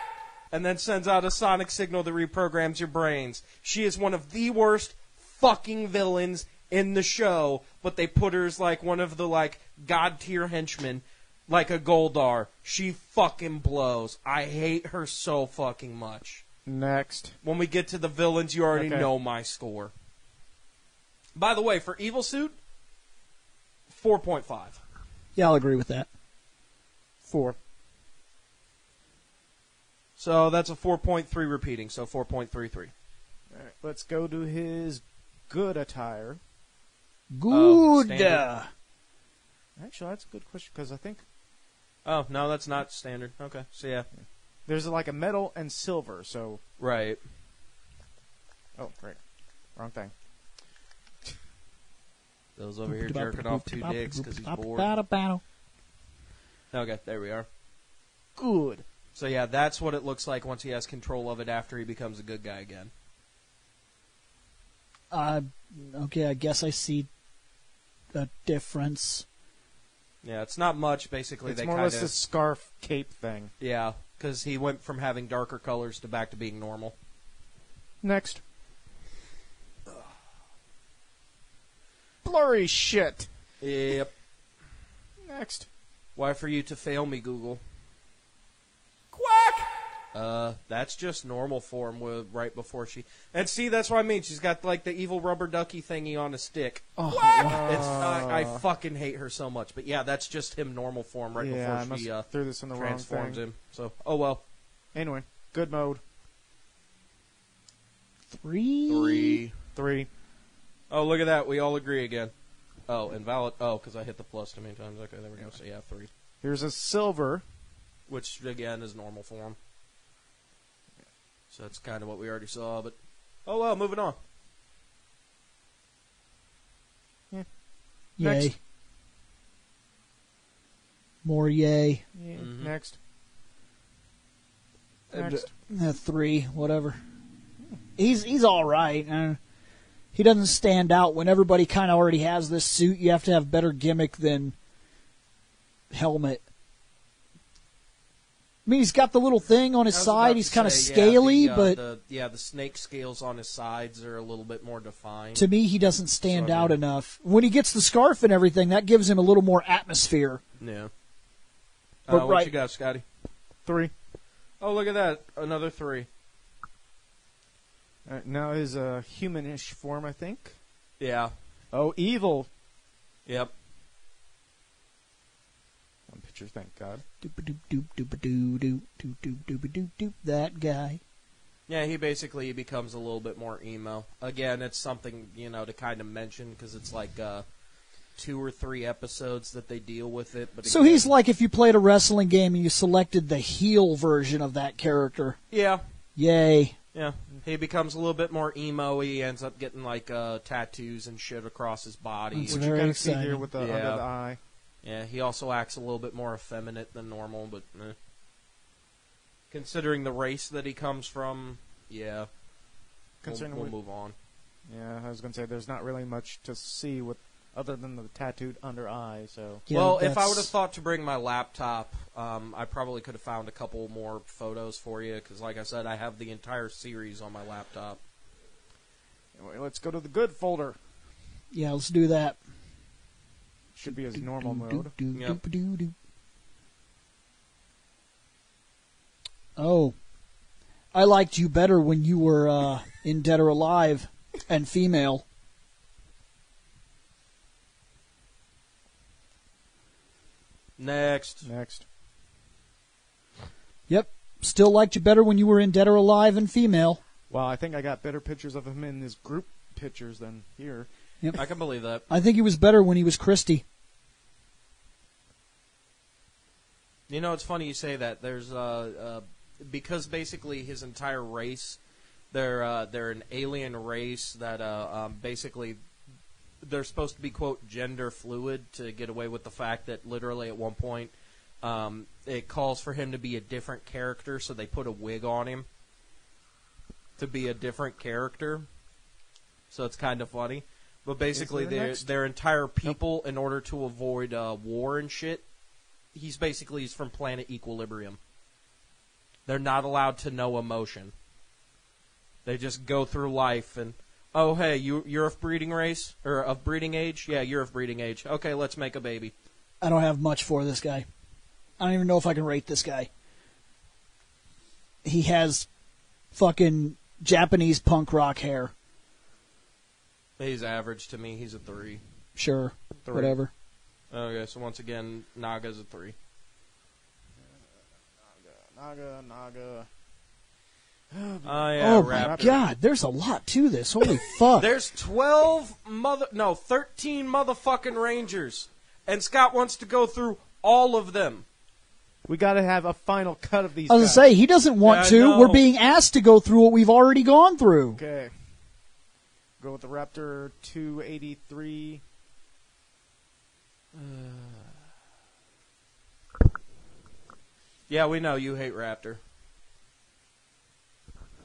Speaker 3: And then sends out a sonic signal that reprograms your brains. She is one of the worst fucking villains in the show, but they put her as like one of the like god tier henchmen, like a Goldar. She fucking blows. I hate her so fucking much.
Speaker 1: Next.
Speaker 3: When we get to the villains, you already
Speaker 1: Okay.
Speaker 3: know my score. By the way, for Evil Suit, 4.5.
Speaker 2: Yeah, I'll agree with that.
Speaker 1: 4.
Speaker 3: So that's a 4.3 repeating, so 4.33.
Speaker 1: All right, let's go to his good attire.
Speaker 2: Good.
Speaker 3: standard.
Speaker 1: Actually, that's a good question because I think
Speaker 3: Oh, no, that's not standard. Okay, so yeah.
Speaker 1: there's like a metal and silver. So,
Speaker 3: Right.
Speaker 1: oh, right, wrong thing.
Speaker 3: Those over here jerking off 2 dicks because he's bored. Okay, there we are.
Speaker 1: Good.
Speaker 3: So yeah, that's what it looks like once he has control of it after he becomes a good guy again.
Speaker 2: Okay, I guess I see a difference.
Speaker 3: Yeah, it's not much. Basically,
Speaker 1: It's
Speaker 3: they
Speaker 1: more or
Speaker 3: kind
Speaker 1: less a
Speaker 3: of
Speaker 1: scarf cape thing.
Speaker 3: yeah, because he went from having darker colors to back to being normal.
Speaker 1: Next. Blurry shit.
Speaker 3: Yep.
Speaker 1: Next.
Speaker 3: Why for you to fail me, Google? That's just normal form with right before she. And see, that's what I mean. She's got like the evil rubber ducky thingy on a stick.
Speaker 2: Oh,
Speaker 3: It's I fucking hate her so much. But yeah, that's just him normal form right
Speaker 1: Yeah, I
Speaker 3: before
Speaker 1: must
Speaker 3: she
Speaker 1: have threw this in the wrong
Speaker 3: transforms
Speaker 1: thing.
Speaker 3: him. So oh well.
Speaker 1: Anyway, good mode.
Speaker 2: 3?
Speaker 1: 3.
Speaker 3: Oh, look at that. We all agree again. Oh, invalid. Oh, because I hit the plus too many times. Okay, there we go. So yeah, 3.
Speaker 1: Here's a silver.
Speaker 3: Which again is normal form. So that's kind of what we already saw. But oh well, moving on.
Speaker 2: Yay.
Speaker 1: Next.
Speaker 2: More yay.
Speaker 1: Yeah.
Speaker 3: Mhm.
Speaker 1: Next.
Speaker 3: And,
Speaker 1: Next.
Speaker 2: 3, whatever. He's all right. He doesn't stand out. When everybody kind of already has this suit, you have to have better gimmick than helmet. I mean, he's got the little thing on his
Speaker 3: I was
Speaker 2: side.
Speaker 3: about
Speaker 2: He's
Speaker 3: to
Speaker 2: kind of
Speaker 3: say,
Speaker 2: scaly,
Speaker 3: yeah,
Speaker 2: but
Speaker 3: the snake scales on his sides are a little bit more defined.
Speaker 2: to me, he doesn't stand
Speaker 3: So, I
Speaker 2: out
Speaker 3: mean-
Speaker 2: enough. When he gets the scarf and everything, that gives him a little more atmosphere.
Speaker 3: Yeah.
Speaker 2: But
Speaker 3: What
Speaker 2: right-
Speaker 3: you got, Scotty?
Speaker 1: 3.
Speaker 3: Oh, look at that. Another 3.
Speaker 1: Now his humanish form, I think.
Speaker 3: Yeah.
Speaker 1: Oh, evil.
Speaker 3: Yep.
Speaker 1: One picture, thank God.
Speaker 2: Doop-a-doop-doop-a-doo-doop-doop-doop-doop-doop. That guy.
Speaker 3: Yeah, he basically becomes a little bit more emo. Again, it's something, to kind of mention because it's like 2 or 3 episodes that they deal with it. But
Speaker 2: So
Speaker 3: again-
Speaker 2: he's like if you played a wrestling game and you selected the heel version of that character.
Speaker 3: Yeah.
Speaker 2: Yay.
Speaker 3: Yeah. He becomes a little bit more emo. He ends up getting like tattoos and shit across his body.
Speaker 2: That's
Speaker 1: Which
Speaker 2: very
Speaker 1: you kind of see
Speaker 2: exciting.
Speaker 1: here with the under
Speaker 3: Yeah.
Speaker 1: the eye.
Speaker 3: Yeah, he also acts a little bit more effeminate than normal, but considering the race that he comes from, yeah,
Speaker 1: Considering
Speaker 3: we'll
Speaker 1: we-
Speaker 3: move on.
Speaker 1: Yeah, I was gonna say there's not really much to see with other than the tattooed under eye. So
Speaker 2: Yeah,
Speaker 3: well, if I
Speaker 2: that's-
Speaker 3: would have thought to bring my laptop, I probably could have found a couple more photos for you, because like I said, I have the entire series on my laptop.
Speaker 1: anyway, let's go to the good folder.
Speaker 2: Yeah, let's do that.
Speaker 1: Should be his normal mode.
Speaker 3: Yep.
Speaker 2: Oh, I liked you better when you were in Dead or Alive and female.
Speaker 3: Next.
Speaker 1: Next.
Speaker 2: Yep, still liked you better when you were in Dead or Alive and female.
Speaker 1: Well, I think I got better pictures of him in his group pictures than here.
Speaker 3: I can believe that.
Speaker 2: I think he was better when he was Christie.
Speaker 3: You know, it's funny you say that. There's because basically his entire race, they're an alien race that basically they're supposed to be, quote, gender fluid to get away with the fact that literally at one point it calls for him to be a different character, so they put a wig on him to be a different character. So it's kind of funny. But basically their entire people, in order to avoid war and shit, he's from planet Equilibrium. They're not allowed to know emotion. They just go through life and, oh, hey, you're of breeding race? Or of breeding age? Yeah, you're of breeding age. Okay, let's make a baby.
Speaker 2: I don't have much for this guy. I don't even know if I can rate this guy. He has fucking Japanese punk rock hair.
Speaker 3: He's average to me. He's a 3.
Speaker 2: Sure,
Speaker 3: 3.
Speaker 2: whatever.
Speaker 3: Okay, so once again, Naga's a 3.
Speaker 1: Naga.
Speaker 3: Yeah,
Speaker 2: Oh my
Speaker 3: Raptor.
Speaker 2: God, there's a lot to this. Holy fuck.
Speaker 3: There's 13 motherfucking Rangers. And Scott wants to go through all of them.
Speaker 1: We got to have a final cut of these
Speaker 2: I was
Speaker 1: guys.
Speaker 2: going to say, he doesn't want
Speaker 3: Yeah, I
Speaker 2: to.
Speaker 3: know.
Speaker 2: We're being asked to go through what we've already gone through.
Speaker 1: Okay. Go with the Raptor 283.
Speaker 3: Yeah, we know you hate Raptor.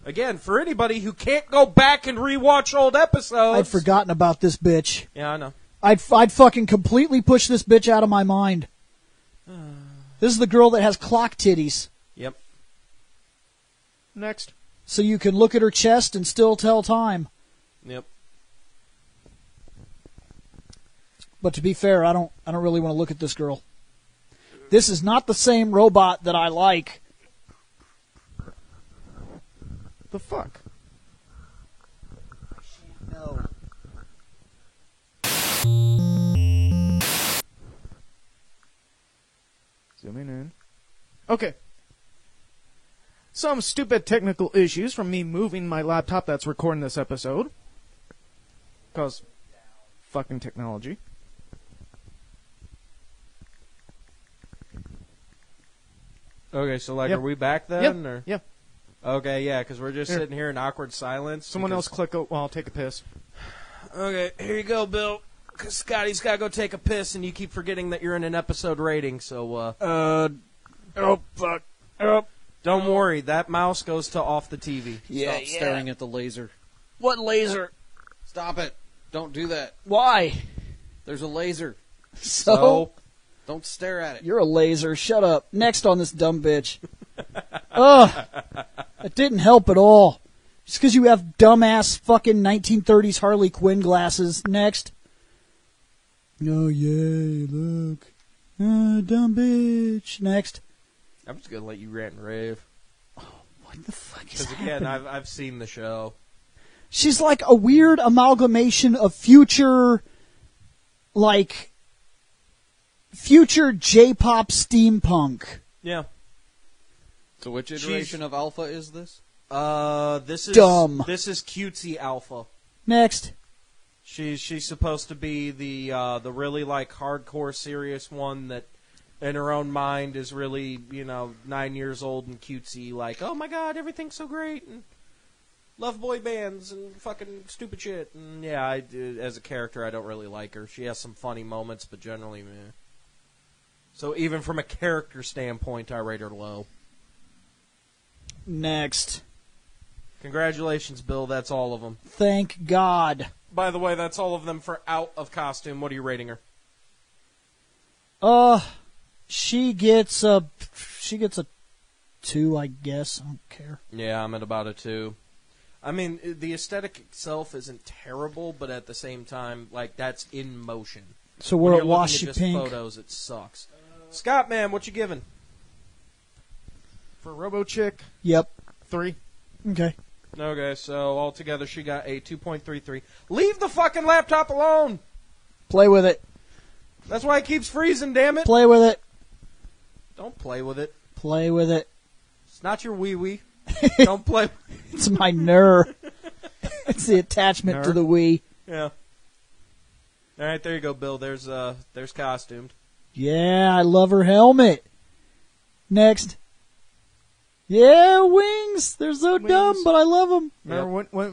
Speaker 3: Again, for anybody who can't go back and rewatch old episodes.
Speaker 2: I'd forgotten about this bitch.
Speaker 3: Yeah, I know.
Speaker 2: I'd fucking completely push this bitch out of my mind. This is the girl that has clock titties.
Speaker 3: Yep.
Speaker 1: Next.
Speaker 2: So you can look at her chest and still tell time.
Speaker 3: Yep.
Speaker 2: But to be fair, I don't really want to look at this girl. This is not the same robot that I like.
Speaker 1: The fuck?
Speaker 2: No.
Speaker 1: Zooming in. Okay. Some stupid technical issues from me moving my laptop that's recording this episode. Because fucking technology.
Speaker 3: Okay, so like,
Speaker 1: Yep.
Speaker 3: are we back then?
Speaker 1: Yep.
Speaker 3: Or?
Speaker 1: Yep.
Speaker 3: Okay, yeah, because we're just
Speaker 1: Here.
Speaker 3: sitting here in awkward silence.
Speaker 1: Someone else click. Well, I'll take a piss.
Speaker 3: Okay, here you go, Bill. 'Cause Scotty's got to go take a piss, and you keep forgetting that you're in an episode rating. So,
Speaker 2: Oh, fuck. Oh.
Speaker 3: don't worry. That mouse goes to off the TV.
Speaker 4: Stop staring at the laser.
Speaker 2: What laser?
Speaker 4: Stop it. Don't do that.
Speaker 2: Why?
Speaker 4: There's a laser.
Speaker 2: So?
Speaker 4: Don't stare at it.
Speaker 2: You're a laser. Shut up. Next on this dumb bitch. Ugh. It didn't help at all. Just because you have dumbass fucking 1930s Harley Quinn glasses. Next. Oh, yay, look. Dumb bitch. Next.
Speaker 3: I'm just gonna let you rant and rave.
Speaker 2: What the fuck is
Speaker 3: Because
Speaker 2: happening?
Speaker 3: again, I've seen the show.
Speaker 2: She's like a weird amalgamation of future J-pop steampunk.
Speaker 3: Yeah.
Speaker 4: So which iteration of Alpha is this?
Speaker 3: This is
Speaker 2: Dumb.
Speaker 3: This is cutesy alpha.
Speaker 2: Next.
Speaker 3: She's supposed to be the really like hardcore serious one that in her own mind is really 9 years old and cutesy, like, oh my god, everything's so great and love boy bands and fucking stupid shit. And yeah, as a character I don't really like her. She has some funny moments, but generally meh. So even from a character standpoint, I rate her low.
Speaker 2: Next.
Speaker 3: Congratulations, Bill. That's all of them.
Speaker 2: Thank God.
Speaker 3: By the way, that's all of them for out of costume. What are you rating her?
Speaker 2: She gets a 2, I guess. I don't care.
Speaker 3: Yeah, I'm at about a 2. I mean, the aesthetic itself isn't terrible, but at the same time, like, that's in motion.
Speaker 2: So
Speaker 3: When
Speaker 2: we're
Speaker 3: you're
Speaker 2: at
Speaker 3: looking
Speaker 2: Wash
Speaker 3: at
Speaker 2: You
Speaker 3: just
Speaker 2: Pink.
Speaker 3: photos, it sucks. Scott, man, what you giving?
Speaker 1: For RoboChick,
Speaker 2: Yep.
Speaker 1: 3.
Speaker 2: Okay.
Speaker 3: Okay, so altogether she got a 2.33. Leave the fucking laptop alone!
Speaker 2: Play with it.
Speaker 3: That's why it keeps freezing, damn it!
Speaker 2: Play with it.
Speaker 3: Don't play with it.
Speaker 2: Play with it.
Speaker 3: It's not your wee-wee. Don't play.
Speaker 2: It's my ner. It's the attachment to
Speaker 1: Ner.
Speaker 2: the Wii.
Speaker 3: Yeah. All right, there you go, Bill. There's costumed.
Speaker 2: Yeah, I love her helmet. Next. Yeah, wings. They're so dumb, but I love them.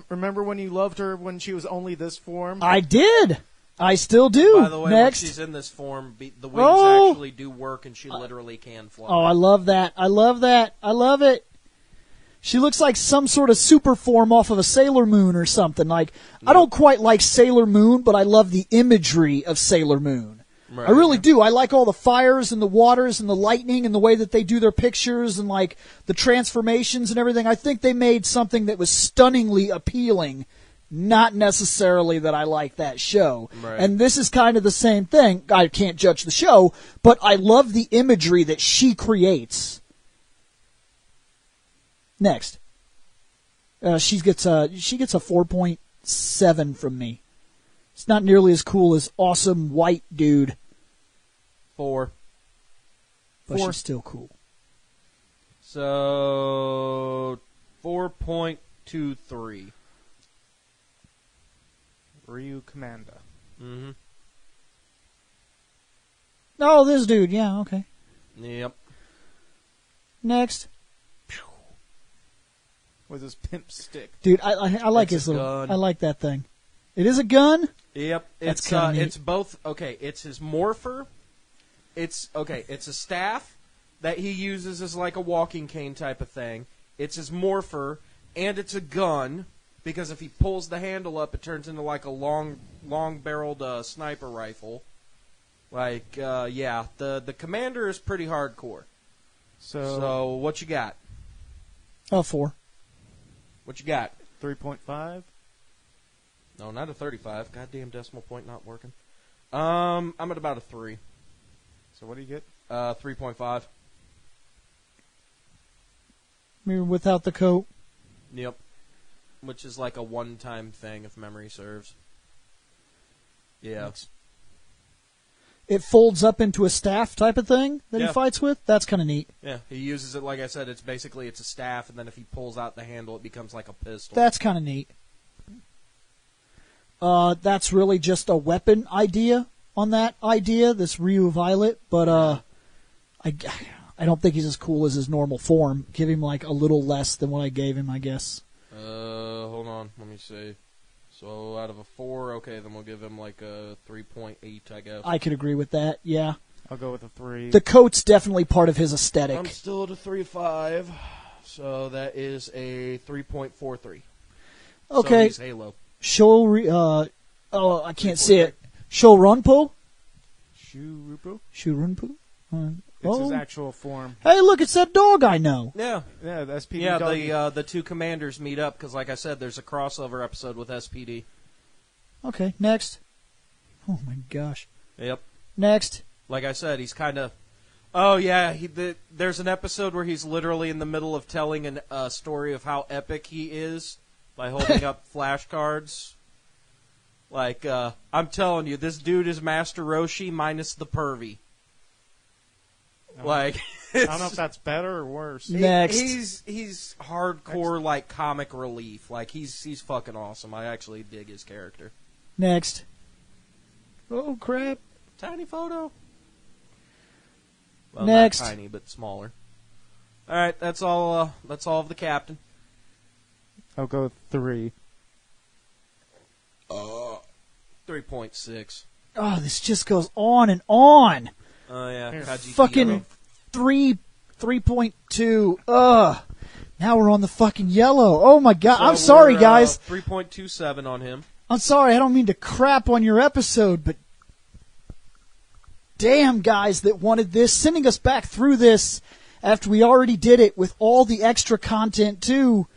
Speaker 1: Remember when you loved her when she was only this form?
Speaker 2: I did. I still do.
Speaker 3: By the way,
Speaker 2: Next.
Speaker 3: when she's in this form, the wings actually do work, and she literally can fly.
Speaker 2: Oh, I love that. I love that. I love it. She looks like some sort of super form off of a Sailor Moon or something. Like, I don't quite like Sailor Moon, but I love the imagery of Sailor Moon.
Speaker 3: Right.
Speaker 2: I really do. I like all the fires and the waters and the lightning and the way that they do their pictures and like the transformations and everything. I think they made something that was stunningly appealing. Not necessarily that I like that show.
Speaker 3: Right.
Speaker 2: And this is kind of the same thing. I can't judge the show, but I love the imagery that she creates. Next. She gets a 4.7 from me. It's not nearly as cool as Awesome White Dude.
Speaker 3: 4.
Speaker 2: But she's still cool.
Speaker 3: So 4.23.
Speaker 1: Ryu Commander.
Speaker 3: Mm-hmm.
Speaker 2: Oh, this dude. Yeah, okay.
Speaker 3: Yep.
Speaker 2: Next.
Speaker 1: With his pimp stick.
Speaker 2: Dude, I like
Speaker 3: That's
Speaker 2: his
Speaker 3: a
Speaker 2: little...
Speaker 3: gun.
Speaker 2: I like that thing. It is a gun?
Speaker 3: Yep.
Speaker 2: That's
Speaker 3: It's
Speaker 2: kinda neat.
Speaker 3: it's both. Okay, it's his morpher. It's a staff that he uses as like a walking cane type of thing. It's his morpher, and it's a gun because if he pulls the handle up, it turns into like a long-barreled sniper rifle. Like, yeah, the commander is pretty hardcore. So what you got?
Speaker 2: Oh, 4.
Speaker 3: What you got?
Speaker 1: 3.5.
Speaker 3: No, not a 35. Goddamn decimal point not working. I'm at about a 3.
Speaker 1: So what do you get?
Speaker 3: 3.5.
Speaker 2: Maybe without the coat.
Speaker 3: Yep. Which is like a one-time thing, if memory serves. Yeah.
Speaker 2: It folds up into a staff type of thing that he
Speaker 3: Yeah.
Speaker 2: fights with. That's kind of neat.
Speaker 3: Yeah, he uses it, like I said, it's a staff, and then if he pulls out the handle, it becomes like a pistol.
Speaker 2: That's kind of neat. That's really just a weapon idea on that idea, this Ryu Violet, but I don't think he's as cool as his normal form. Give him like a little less than what I gave him, I guess.
Speaker 3: Hold on, let me see. So out of a 4, okay, then we'll give him like a 3.8, I guess.
Speaker 2: I could agree with that, yeah.
Speaker 1: I'll go with a 3.
Speaker 2: The coat's definitely part of his aesthetic.
Speaker 3: I'm still at a 3.5, so that is a 3.43.
Speaker 2: Okay.
Speaker 3: So he's Halo.
Speaker 2: I can't see it. Shorunpo?
Speaker 1: Shurupu?
Speaker 2: Shurunpu?
Speaker 1: It's his actual form.
Speaker 2: Hey, look, it's that dog I know.
Speaker 3: Yeah.
Speaker 1: Yeah, the SPD
Speaker 3: Yeah,
Speaker 1: doggy.
Speaker 3: the two commanders meet up, because like I said, there's a crossover episode with SPD.
Speaker 2: Okay, next. Oh my gosh.
Speaker 3: Yep.
Speaker 2: Next.
Speaker 3: Like I said, he's kind of... Oh, yeah, there's an episode where he's literally in the middle of telling a story of how epic he is by holding up flashcards. Like, I'm telling you, this dude is Master Roshi minus the pervy. Like,
Speaker 1: I don't know if that's better or worse.
Speaker 2: Next.
Speaker 3: He's hardcore, like, comic relief. Like, he's fucking awesome. I actually dig his character.
Speaker 2: Next. Oh, crap.
Speaker 3: Tiny photo. Well,
Speaker 2: Next.
Speaker 3: not tiny, but smaller. All right, that's all. That's all of the captain.
Speaker 1: I'll go with 3.
Speaker 3: 3.6.
Speaker 2: Oh, this just goes on and on.
Speaker 3: Oh yeah,
Speaker 1: Here.
Speaker 3: Kaji
Speaker 2: Fucking 3.2. Ugh. Now we're on the fucking yellow. Oh my god. I'm sorry, guys.
Speaker 3: 3.27 on him.
Speaker 2: I'm sorry. I don't mean to crap on your episode, but damn, guys that wanted this, sending us back through this after we already did it with all the extra content too.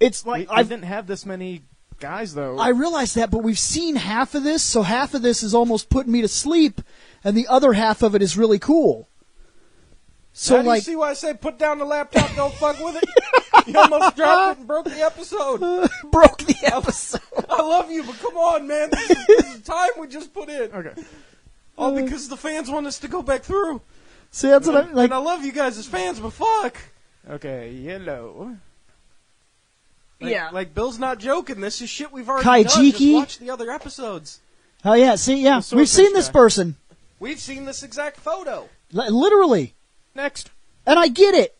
Speaker 2: It's like
Speaker 1: I didn't have this many guys though.
Speaker 2: I realize that, but we've seen half of this, so half of this is almost putting me to sleep, and the other half of it is really cool. So,
Speaker 3: Now, do you see why I say put down the laptop, don't fuck with it? You almost dropped it and broke the episode.
Speaker 2: broke the episode.
Speaker 3: I love you, but come on, man. This is time we just put in.
Speaker 1: Okay.
Speaker 3: All because the fans want us to go back through.
Speaker 2: See, that's what I like.
Speaker 3: And I love you guys as fans, but fuck.
Speaker 1: Okay, yellow.
Speaker 3: Like,
Speaker 2: Yeah.
Speaker 3: Like, Bill's not joking. This is shit we've already done.
Speaker 2: Kaijiki.
Speaker 3: Just watch the other episodes.
Speaker 2: Oh yeah, see, yeah,
Speaker 1: The
Speaker 2: we've seen
Speaker 1: swordfish
Speaker 2: this
Speaker 1: guy.
Speaker 2: person,
Speaker 3: We've seen this exact photo.
Speaker 2: literally,
Speaker 1: Next.
Speaker 2: and I get it.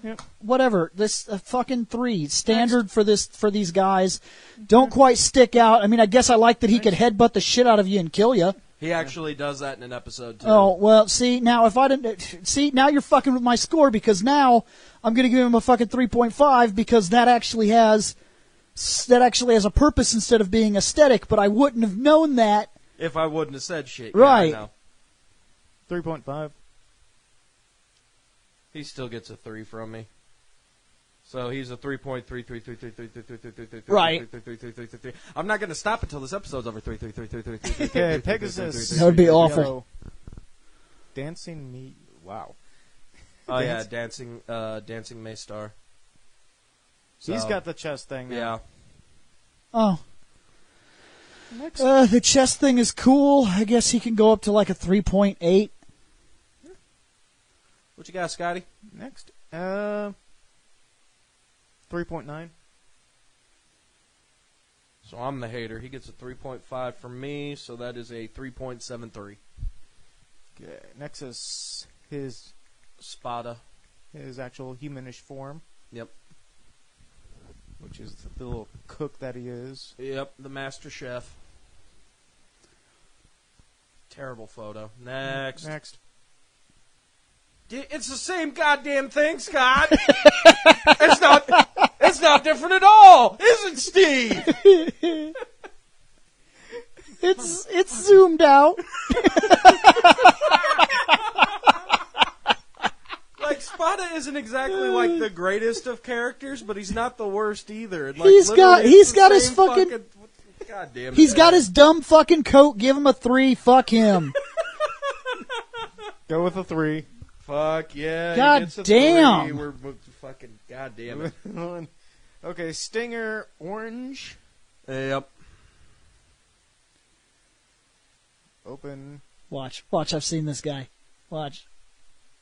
Speaker 1: Yep.
Speaker 2: Whatever. This fucking 3 standard for these guys. Don't quite stick out. I mean, I guess I like that he could headbutt the shit out of you and kill you.
Speaker 3: He actually does that in an episode too.
Speaker 2: Oh well, see now if I didn't see now you're fucking with my score because now I'm gonna give him a fucking 3.5 because that actually has a purpose instead of being aesthetic. But I wouldn't have known that.
Speaker 3: If I wouldn't have said shit.
Speaker 2: Right.
Speaker 3: Yeah, I know.
Speaker 1: 3.5.
Speaker 3: He still gets a 3 from me. So he's a 3.3333333333333.
Speaker 2: Right.
Speaker 3: I'm not going to stop until this episode's over. 333333333.
Speaker 1: Okay, Pegasus.
Speaker 2: That would be awful.
Speaker 1: Yellow. Dancing me. Wow.
Speaker 3: Oh yeah, dancing Maystar.
Speaker 1: He's
Speaker 3: So,
Speaker 1: got the chest thing now.
Speaker 3: Yeah.
Speaker 2: Oh,
Speaker 1: Next.
Speaker 2: the chest thing is cool. I guess he can go up to like a 3.8.
Speaker 3: What you got, Scotty?
Speaker 1: Next. 3.9.
Speaker 3: So I'm the hater. He gets a 3.5 from me, so that is a 3.73.
Speaker 1: Okay. Next is his
Speaker 3: Spada.
Speaker 1: actual humanish form,
Speaker 3: Yep.
Speaker 1: which is the little cook that he is.
Speaker 3: Yep, the master chef. Terrible photo. Next.
Speaker 1: Next.
Speaker 3: It's the same goddamn thing, Scott. It's not different at all, is it, Steve?
Speaker 2: It's zoomed out.
Speaker 3: Like Spada isn't exactly like the greatest of characters, but he's not the worst either. And, like,
Speaker 2: He's got-
Speaker 3: literally,
Speaker 2: he's
Speaker 3: it's the
Speaker 2: got his
Speaker 3: same
Speaker 2: fucking-
Speaker 3: God damn it.
Speaker 2: He's got his dumb fucking coat. Give him a 3. Fuck him.
Speaker 1: Go with a 3.
Speaker 3: Fuck yeah.
Speaker 2: God
Speaker 3: he gets a
Speaker 2: damn.
Speaker 3: 3. We're fucking god damn it.
Speaker 1: Okay, Stinger Orange.
Speaker 3: Yep.
Speaker 1: Open.
Speaker 2: Watch. I've seen this guy. Watch.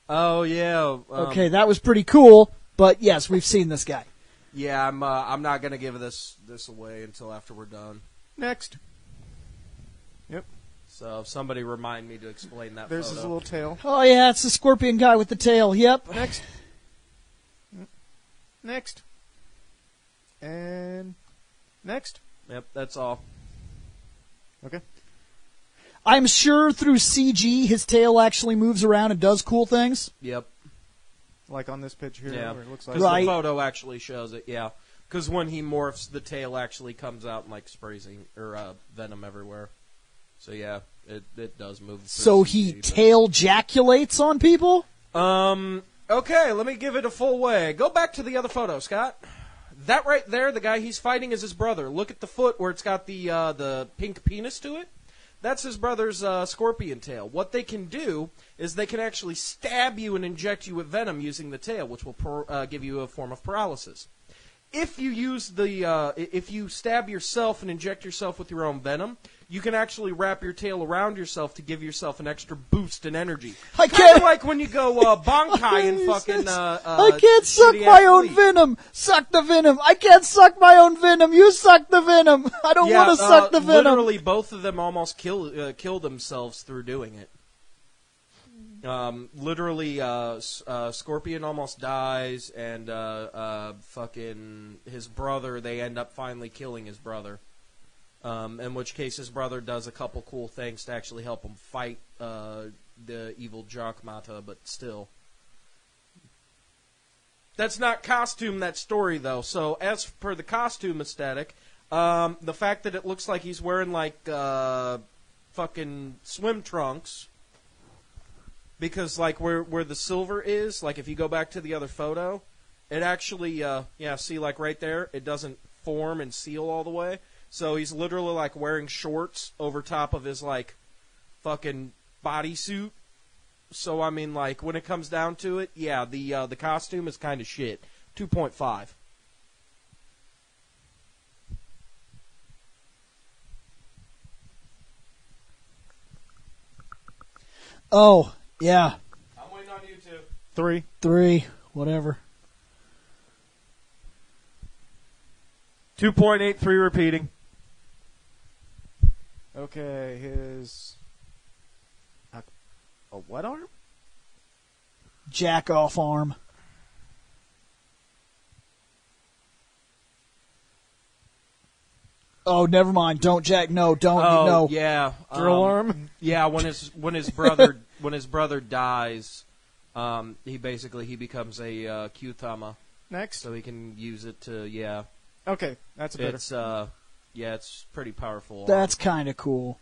Speaker 3: Oh yeah.
Speaker 2: Okay, that was pretty cool. But yes, we've seen this guy.
Speaker 3: Yeah, I'm not gonna give this away until after we're done.
Speaker 1: Next. Yep.
Speaker 3: So if somebody remind me to explain that
Speaker 1: There's
Speaker 3: photo.
Speaker 1: his little tail.
Speaker 2: Oh yeah, it's the scorpion guy with the tail. Yep.
Speaker 1: Next. Next. And next.
Speaker 3: Yep, that's all.
Speaker 1: Okay.
Speaker 2: I'm sure through CG his tail actually moves around and does cool things.
Speaker 3: Yep.
Speaker 1: Like on this picture here,
Speaker 3: Yeah.
Speaker 1: where it looks like.
Speaker 3: Because
Speaker 2: Right.
Speaker 3: the photo actually shows it, yeah. Because when he morphs, the tail actually comes out and like sprays venom everywhere. So yeah, it does move. through
Speaker 2: So he
Speaker 3: CG, but-
Speaker 2: tail jaculates on people?
Speaker 3: Okay, let me give it a full way. Go back to the other photo, Scott. That right there, the guy he's fighting is his brother. Look at the foot where it's got the pink penis to it. That's his brother's scorpion tail. What they can do is they can actually stab you and inject you with venom using the tail, which will give you a form of paralysis. If you use if you stab yourself and inject yourself with your own venom, you can actually wrap your tail around yourself to give yourself an extra boost in energy.
Speaker 2: I
Speaker 3: Kind
Speaker 2: can't-
Speaker 3: of like when you go Bankai and fucking.
Speaker 2: I can't suck
Speaker 3: shitty
Speaker 2: my own
Speaker 3: athlete.
Speaker 2: venom. Suck the venom. I can't suck my own venom. You suck the venom. I don't want to suck the venom.
Speaker 3: Literally, both of them almost kill themselves through doing it. Literally, Scorpion almost dies, and fucking his brother. They end up finally killing his brother. In which case, his brother does a couple cool things to actually help him fight the evil Jokmata, but still. That's not costume, that story, though. So, as per the costume aesthetic, the fact that it looks like he's wearing, like, fucking swim trunks, because, like, where the silver is, like, if you go back to the other photo, it actually, see, like, right there, it doesn't form and seal all the way. So he's literally, like, wearing shorts over top of his, like, fucking bodysuit. So, I mean, like, when it comes down to it, yeah, the costume is kind of shit. 2.5.
Speaker 2: Oh, yeah.
Speaker 3: I'm waiting on you two.
Speaker 1: 3.
Speaker 2: 3, whatever.
Speaker 3: 2.83 repeating.
Speaker 1: Okay, his a what arm?
Speaker 2: Jack off arm. Oh, never mind. Don't Jack. No, don't.
Speaker 3: Oh,
Speaker 2: no.
Speaker 3: yeah.
Speaker 1: Drill arm?
Speaker 3: Yeah, when his brother dies, he becomes a Q-Tama,
Speaker 1: Next.
Speaker 3: so he can use it to
Speaker 1: Okay, that's a better.
Speaker 3: It's pretty powerful.
Speaker 2: That's kind of cool.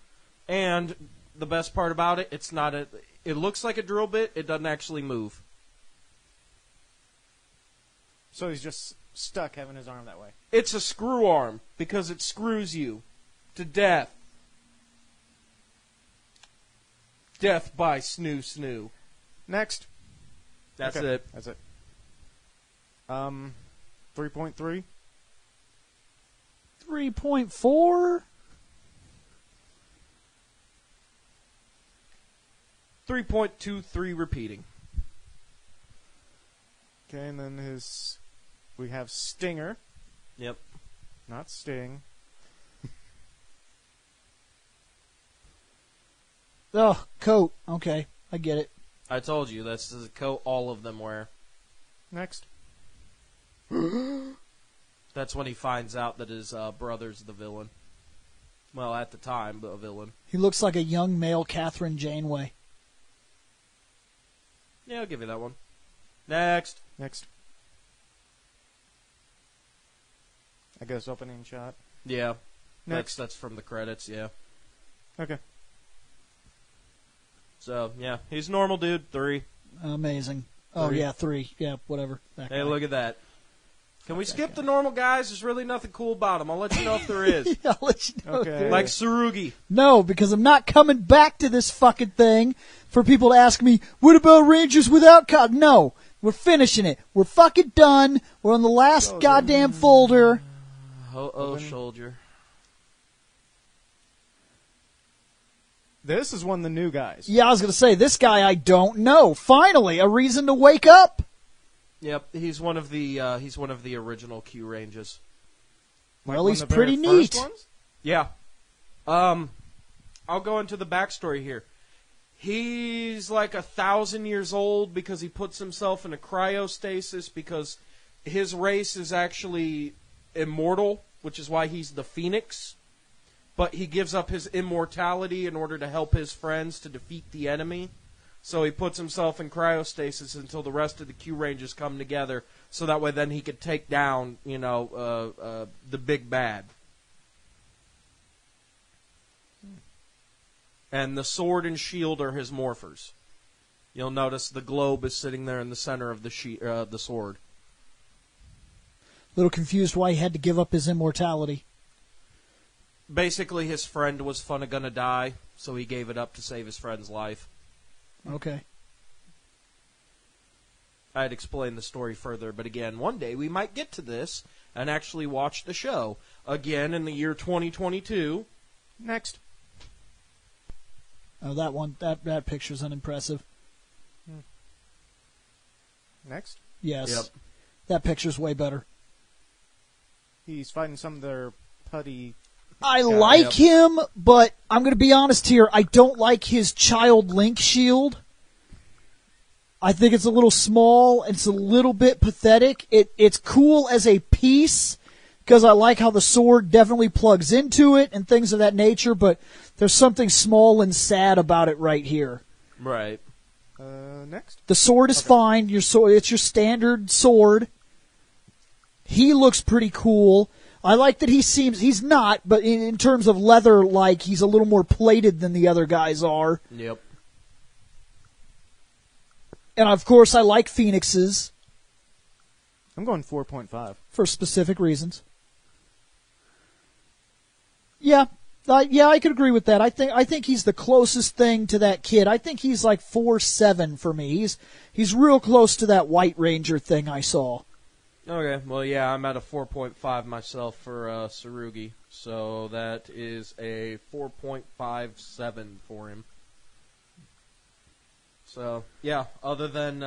Speaker 3: And the best part about it, it looks like a drill bit. It doesn't actually move.
Speaker 1: So he's just stuck having his arm that way.
Speaker 3: It's a screw arm because it screws you to death. Death by snoo.
Speaker 1: Next.
Speaker 3: That's
Speaker 1: Okay,
Speaker 3: it.
Speaker 1: That's it. 3.3.
Speaker 2: 3.4.
Speaker 3: 3.23 repeating.
Speaker 1: Okay, and then we have Stinger,
Speaker 3: Yep.
Speaker 1: not Sting.
Speaker 2: Oh, coat. Okay, I get it.
Speaker 3: I told you that's the coat all of them wear.
Speaker 1: Next.
Speaker 3: That's when he finds out that his brother's the villain. Well, at the time, a villain.
Speaker 2: He looks like a young male Catherine Janeway.
Speaker 3: Yeah, I'll give you that one. Next.
Speaker 1: Next. I guess opening shot.
Speaker 3: Yeah.
Speaker 1: Next.
Speaker 3: That's from the credits, yeah.
Speaker 1: Okay.
Speaker 3: So, yeah. He's a normal dude, 3.
Speaker 2: Amazing. Oh,
Speaker 3: 3.
Speaker 2: yeah, 3. Yeah, whatever. That
Speaker 3: Hey,
Speaker 2: guy.
Speaker 3: look at that. Can we skip the normal guys? There's really nothing cool about them. I'll let you know if there is.
Speaker 2: Yeah, I'll let you know.
Speaker 1: Okay.
Speaker 2: if there
Speaker 3: Like
Speaker 2: is.
Speaker 3: Tsurugi.
Speaker 2: No, because I'm not coming back to this fucking thing for people to ask me, what about Rangers without Cog? No, we're finishing it. We're fucking done. We're on the last goddamn folder.
Speaker 3: Oh, soldier.
Speaker 1: This is one of the new guys.
Speaker 2: Yeah, I was going to say, this guy I don't know. Finally, a reason to wake up.
Speaker 3: Yep, he's one of the original Q Ranges.
Speaker 2: Well,
Speaker 1: one
Speaker 2: he's
Speaker 1: of the very
Speaker 2: pretty
Speaker 1: first
Speaker 2: neat.
Speaker 1: ones?
Speaker 3: Yeah. I'll go into the backstory here. He's like 1,000 years old because he puts himself in a cryostasis because his race is actually immortal, which is why he's the Phoenix. But he gives up his immortality in order to help his friends to defeat the enemy. So he puts himself in cryostasis until the rest of the Q Rangers come together, so that way then he could take down, the big bad. And the sword and shield are his morphers. You'll notice the globe is sitting there in the center of the sword.
Speaker 2: Little confused why he had to give up his immortality.
Speaker 3: Basically, his friend was gonna die, so he gave it up to save his friend's life.
Speaker 2: Okay.
Speaker 3: I'd explain the story further, but again, one day we might get to this and actually watch the show. Again, in the year 2022.
Speaker 1: Next.
Speaker 2: Oh, that picture's unimpressive.
Speaker 1: Next.
Speaker 2: Yes.
Speaker 3: Yep.
Speaker 2: That picture's way better.
Speaker 1: He's fighting some of their putty.
Speaker 2: I like him, but I'm going to be honest here. I don't like his Child Link shield. I think it's a little small. It's a little bit pathetic. It's cool as a piece because I like how the sword definitely plugs into it and things of that nature, but there's something small and sad about it right here.
Speaker 3: Right.
Speaker 1: Next.
Speaker 2: The sword is fine. It's your standard sword. He looks pretty cool. I like that he's not, but in terms of leather, like, he's a little more plated than the other guys are.
Speaker 3: Yep.
Speaker 2: And of course, I like Phoenixes
Speaker 1: I'm going 4.5.
Speaker 2: for specific reasons. Yeah, I could agree with that. I think he's the closest thing to that kid. I think he's like 4.7 for me. He's real close to that White Ranger thing I saw.
Speaker 3: Okay, well, yeah, I'm at a 4.5 myself for Tsurugi, so that is a 4.57 for him. So, yeah, other than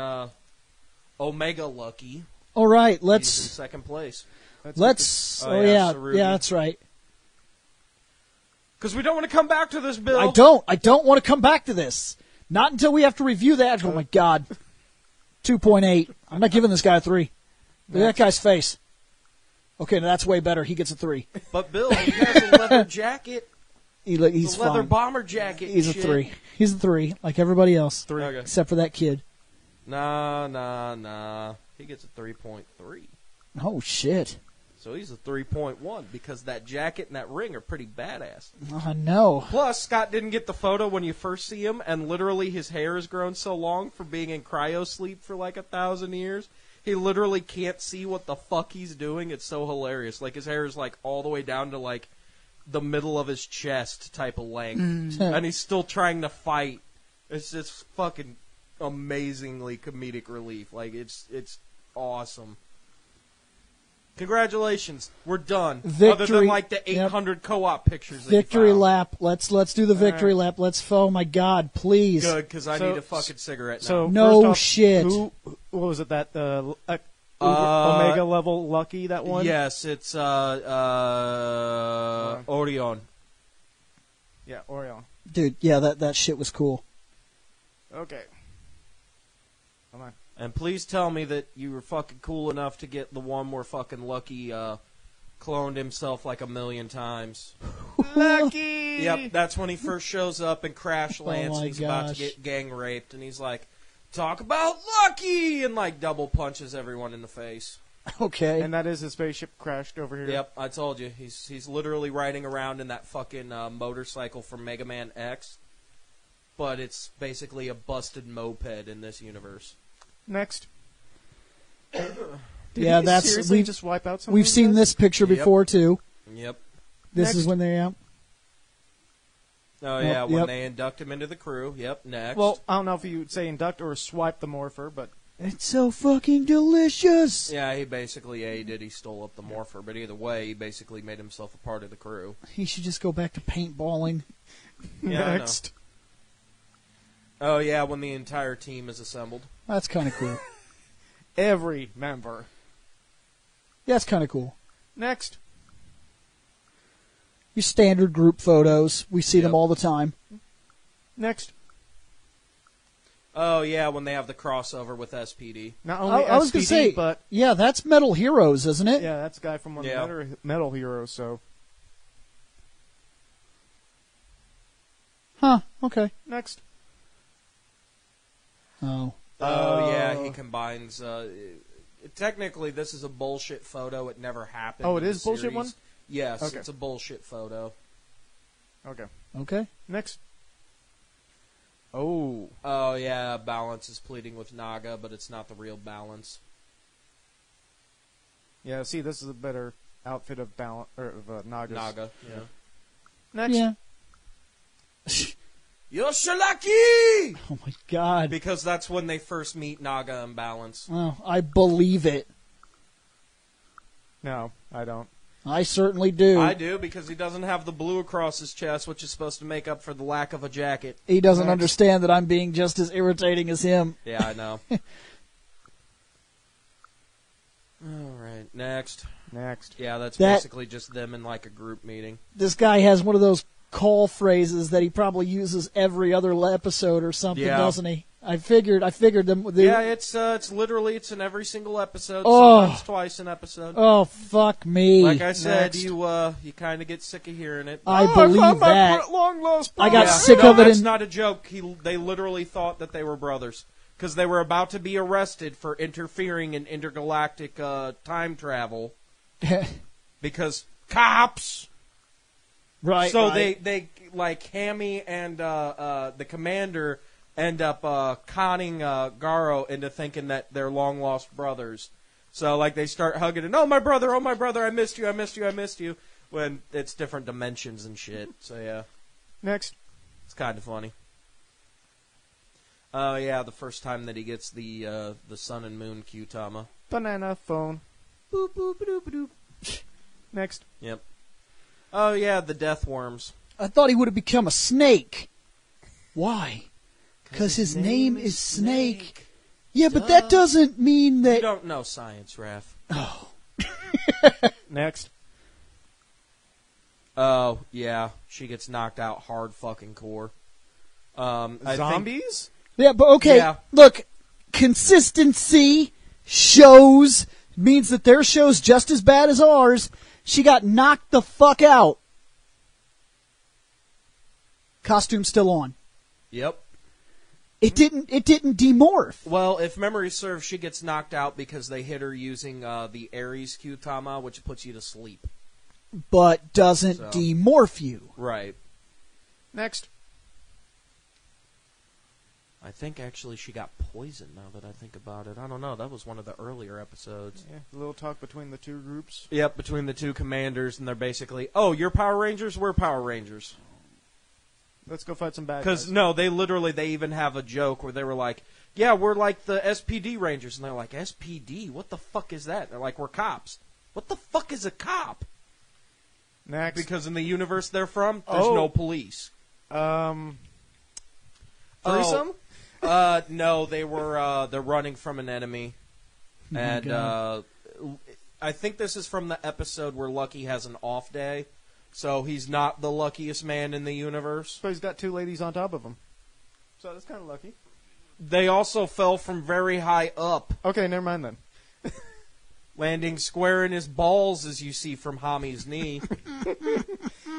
Speaker 3: Omega Lucky,
Speaker 2: All right,
Speaker 3: he's in
Speaker 2: let's
Speaker 3: second place.
Speaker 2: Let's.
Speaker 3: Oh,
Speaker 2: Oh
Speaker 3: yeah,
Speaker 2: yeah,
Speaker 3: Tsurugi.
Speaker 2: yeah, that's right.
Speaker 3: Because we don't want to come back to this, Bill.
Speaker 2: I don't want to come back to this. Not until we have to review that. Oh my God. 2.8. I'm not giving this guy a 3. Look at that guy's face. Okay, now that's way better. He gets a 3.
Speaker 3: But Bill, he has a leather jacket.
Speaker 2: He's
Speaker 3: a leather
Speaker 2: fine.
Speaker 3: bomber jacket.
Speaker 2: He's a
Speaker 3: shit.
Speaker 2: 3. He's a 3, like everybody else.
Speaker 3: 3. Okay.
Speaker 2: Except for that kid.
Speaker 3: Nah. He gets a 3.3.
Speaker 2: Oh, shit.
Speaker 3: So he's a 3.1 because that jacket and that ring are pretty badass.
Speaker 2: Oh, no.
Speaker 3: Plus, Scott didn't get the photo when you first see him, and literally his hair has grown so long for being in cryo sleep for like 1,000 years. He literally can't see what the fuck he's doing. It's so hilarious. Like, his hair is like all the way down to like the middle of his chest type of length. And he's still trying to fight. It's just fucking amazingly comedic relief. Like, it's awesome. Congratulations, we're done.
Speaker 2: Victory.
Speaker 3: Other than like the 800 co-op pictures.
Speaker 2: Victory
Speaker 3: that you found.
Speaker 2: lap. Let's do the victory lap. Oh my God, please.
Speaker 3: Good, because I need a fucking cigarette now.
Speaker 1: So
Speaker 2: No
Speaker 1: first off,
Speaker 2: shit.
Speaker 1: What was it? That Omega level Lucky, that one?
Speaker 3: Yes, it's Orion.
Speaker 1: Yeah, Orion.
Speaker 2: Dude, yeah, that shit was cool.
Speaker 1: Okay. Come on.
Speaker 3: And please tell me that you were fucking cool enough to get the one where fucking Lucky cloned himself like 1,000,000 times.
Speaker 1: Lucky!
Speaker 3: Yep, that's when he first shows up and crash lands
Speaker 2: my
Speaker 3: and he's about to
Speaker 2: gosh.
Speaker 3: get gang raped and he's like, talk about Lucky! And like double punches everyone in the face.
Speaker 2: Okay.
Speaker 1: And that is his spaceship crashed over here.
Speaker 3: Yep, I told you. He's literally riding around in that fucking motorcycle from Mega Man X. But it's basically a busted moped in this universe.
Speaker 1: Next.
Speaker 2: Yeah,
Speaker 1: he
Speaker 2: that's
Speaker 1: seriously just wipe out some.
Speaker 2: we've seen this picture
Speaker 3: Yep.
Speaker 2: before too.
Speaker 3: Yep.
Speaker 2: This
Speaker 1: Next.
Speaker 2: is when they're out.
Speaker 3: Oh, yeah, when
Speaker 2: yep.
Speaker 3: they induct him into the crew. Yep, next.
Speaker 1: Well, I don't know if you would say induct or swipe the morpher, but
Speaker 2: It's so fucking delicious.
Speaker 3: yeah, he basically, he stole up the morpher, but either way, he basically made himself a part of the crew.
Speaker 2: He should just go back to paintballing.
Speaker 3: Yeah, I know.
Speaker 1: next.
Speaker 3: Oh, yeah, when the entire team is assembled.
Speaker 2: That's kind of cool.
Speaker 1: Every member.
Speaker 2: Yeah, that's kind of cool.
Speaker 1: Next.
Speaker 2: Your standard group photos. We see them
Speaker 3: Yep.
Speaker 2: all the time.
Speaker 1: Next.
Speaker 3: Oh, yeah, when they have the crossover with SPD.
Speaker 1: Not only
Speaker 2: I was going
Speaker 1: SPD,
Speaker 2: to say,
Speaker 1: but
Speaker 2: yeah, that's Metal Heroes, isn't it?
Speaker 1: yeah, that's a guy from one
Speaker 3: Yeah.
Speaker 1: of the Metal Heroes. So
Speaker 2: Huh, okay.
Speaker 1: next.
Speaker 2: Oh.
Speaker 3: Oh, yeah, he combines... technically, this is a bullshit photo. It never happened.
Speaker 1: Oh, it
Speaker 3: in
Speaker 1: is
Speaker 3: the
Speaker 1: bullshit
Speaker 3: series.
Speaker 1: one?
Speaker 3: Yes,
Speaker 1: Okay.
Speaker 3: it's a bullshit photo.
Speaker 1: Okay.
Speaker 2: Okay.
Speaker 1: Next. Oh.
Speaker 3: Oh, yeah, Balance is pleading with Naga, but it's not the real Balance.
Speaker 1: Yeah. See, this is a better outfit of Naga's.
Speaker 3: Naga, yeah.
Speaker 1: Next.
Speaker 2: Yeah.
Speaker 3: Yoshiaki!
Speaker 2: Oh my God.
Speaker 3: Because that's when they first meet Naga and Balance.
Speaker 2: Well, I believe it.
Speaker 1: No, I don't.
Speaker 2: I certainly do.
Speaker 3: I do, because he doesn't have the blue across his chest, which is supposed to make up for the lack of a jacket.
Speaker 2: He doesn't
Speaker 1: Next.
Speaker 2: understand that I'm being just as irritating as him.
Speaker 3: Yeah, I know. Alright, next.
Speaker 1: Next.
Speaker 3: Yeah, that's
Speaker 2: That-
Speaker 3: basically just them in like a group meeting.
Speaker 2: This guy has one of those call phrases that he probably uses every other episode or something,
Speaker 3: Yeah.
Speaker 2: doesn't he? I figured them.
Speaker 3: Yeah, it's literally it's in every single episode,
Speaker 2: Oh.
Speaker 3: sometimes twice an episode.
Speaker 2: Oh fuck me!
Speaker 3: Like I said,
Speaker 1: Next.
Speaker 3: you kind of get sick of hearing it.
Speaker 2: I
Speaker 1: Oh,
Speaker 2: believe
Speaker 1: found my
Speaker 2: that.
Speaker 1: long lost
Speaker 2: I got
Speaker 3: Yeah.
Speaker 2: sick
Speaker 3: No,
Speaker 2: of it
Speaker 3: that's
Speaker 2: in-
Speaker 3: not a joke. They literally thought that they were brothers because they were about to be arrested for interfering in intergalactic time travel because cops.
Speaker 2: right.
Speaker 3: So
Speaker 2: right.
Speaker 3: they like Hammy and the commander end up conning Garo into thinking that they're long lost brothers. So like they start hugging and oh my brother, I missed you, I missed you, I missed you. When it's different dimensions and shit. So yeah,
Speaker 1: Next.
Speaker 3: it's kind of funny. Oh yeah, the first time that he gets the sun and moon Q-Tama.
Speaker 1: Banana phone.
Speaker 3: Boop boop boop boop.
Speaker 1: Next.
Speaker 3: Yep. Oh yeah, the death worms.
Speaker 2: I thought he would have become a snake. Why? Because his name is Snake. Yeah, but that doesn't mean
Speaker 3: You
Speaker 2: that.
Speaker 3: don't know science, Raph.
Speaker 1: Next.
Speaker 3: Oh, yeah. She gets knocked out hard fucking core. I think-
Speaker 1: Zombies?
Speaker 2: Yeah, but okay,
Speaker 3: Yeah.
Speaker 2: look, consistency shows means that their show's just as bad as ours. She got knocked the fuck out. Costume still on.
Speaker 3: Yep.
Speaker 2: It didn't demorph.
Speaker 3: Well, if memory serves, she gets knocked out because they hit her using the Ares Q-Tama, which puts you to sleep.
Speaker 2: But doesn't
Speaker 3: So.
Speaker 2: demorph you.
Speaker 3: Right.
Speaker 1: Next.
Speaker 3: I think actually she got poisoned now that I think about it. I don't know. That was one of the earlier episodes.
Speaker 1: Yeah, a little talk between the two groups.
Speaker 3: Yep, between the two commanders, and they're basically, oh, you're Power Rangers? We're Power Rangers.
Speaker 1: Let's go fight some bad
Speaker 3: Because,
Speaker 1: guys.
Speaker 3: no, they even have a joke where they were like, yeah, we're like the SPD Rangers. And they're like, SPD? What the fuck is that? They're like, we're cops. What the fuck is a cop?
Speaker 1: Next.
Speaker 3: Because in the universe they're from, there's
Speaker 1: Oh.
Speaker 3: no police.
Speaker 1: Threesome?
Speaker 3: No, they're running from an enemy. And
Speaker 2: God.
Speaker 3: I think this is from the episode where Lucky has an off day. So he's not the luckiest man in the universe.
Speaker 1: But he's got two ladies on top of him. So that's kind of lucky.
Speaker 3: They also fell from very high up,
Speaker 1: Okay, never mind then.
Speaker 3: landing square in his balls, as you see from Hami's knee.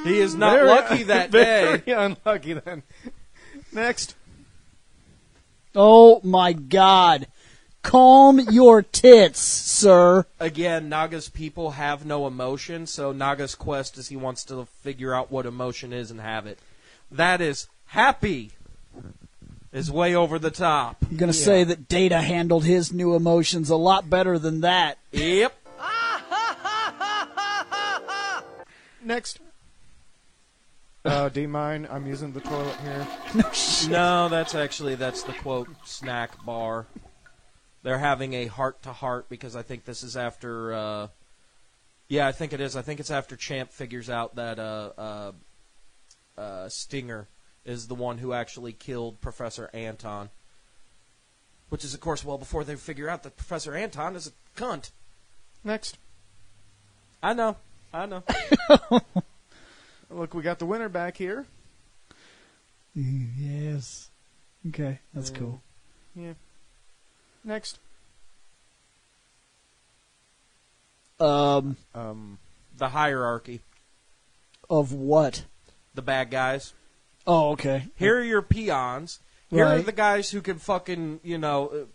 Speaker 3: He is not
Speaker 1: Very-
Speaker 3: lucky that day.
Speaker 1: Very unlucky then. Next.
Speaker 2: Oh my God. Calm your tits, sir.
Speaker 3: Again, Naga's people have no emotion, so Naga's quest is he wants to figure out what emotion is and have it. That is happy. Is way over the top.
Speaker 2: I'm going to say that Data handled his new emotions a lot better than that.
Speaker 3: Yep.
Speaker 1: Next. D-Mine, I'm using the toilet here.
Speaker 3: No, that's the quote snack bar. They're having a heart-to-heart because I think this is after... yeah, I think it is. I think it's after Champ figures out that Stinger is the one who actually killed Professor Anton. Which is, of course, well before they figure out that Professor Anton is a cunt.
Speaker 1: Next.
Speaker 3: I know.
Speaker 1: Look, we got the winner back here.
Speaker 2: Yes. Okay, that's cool.
Speaker 1: Yeah. Next.
Speaker 3: The hierarchy.
Speaker 2: Of what?
Speaker 3: The bad guys.
Speaker 2: Oh, okay.
Speaker 3: Here are your peons. Here are
Speaker 2: Right.
Speaker 3: the guys who can fucking kaiju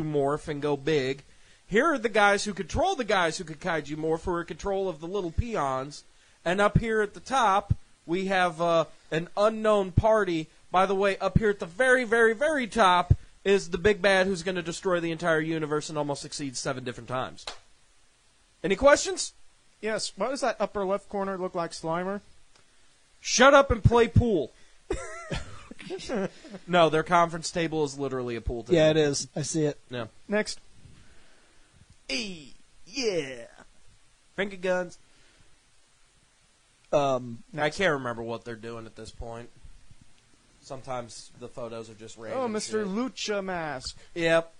Speaker 3: morph and go big. Here are the guys who control the guys who could kaiju morph who are in control of the little peons. And up here at the top, we have an unknown party. By the way, up here at the very, very, very top is the big bad who's going to destroy the entire universe and almost succeed 7 different times. Any questions?
Speaker 1: Yes, why does that upper left corner look like Slimer?
Speaker 3: Shut up and play pool. No, their conference table is literally a pool table.
Speaker 2: Yeah, it is. I see it.
Speaker 3: Yeah.
Speaker 1: Next.
Speaker 3: Yeah. Finger guns. I can't remember what they're doing at this point. Sometimes the photos are just random.
Speaker 1: Oh, Mr.
Speaker 3: shit.
Speaker 1: Lucha Mask.
Speaker 3: Yep.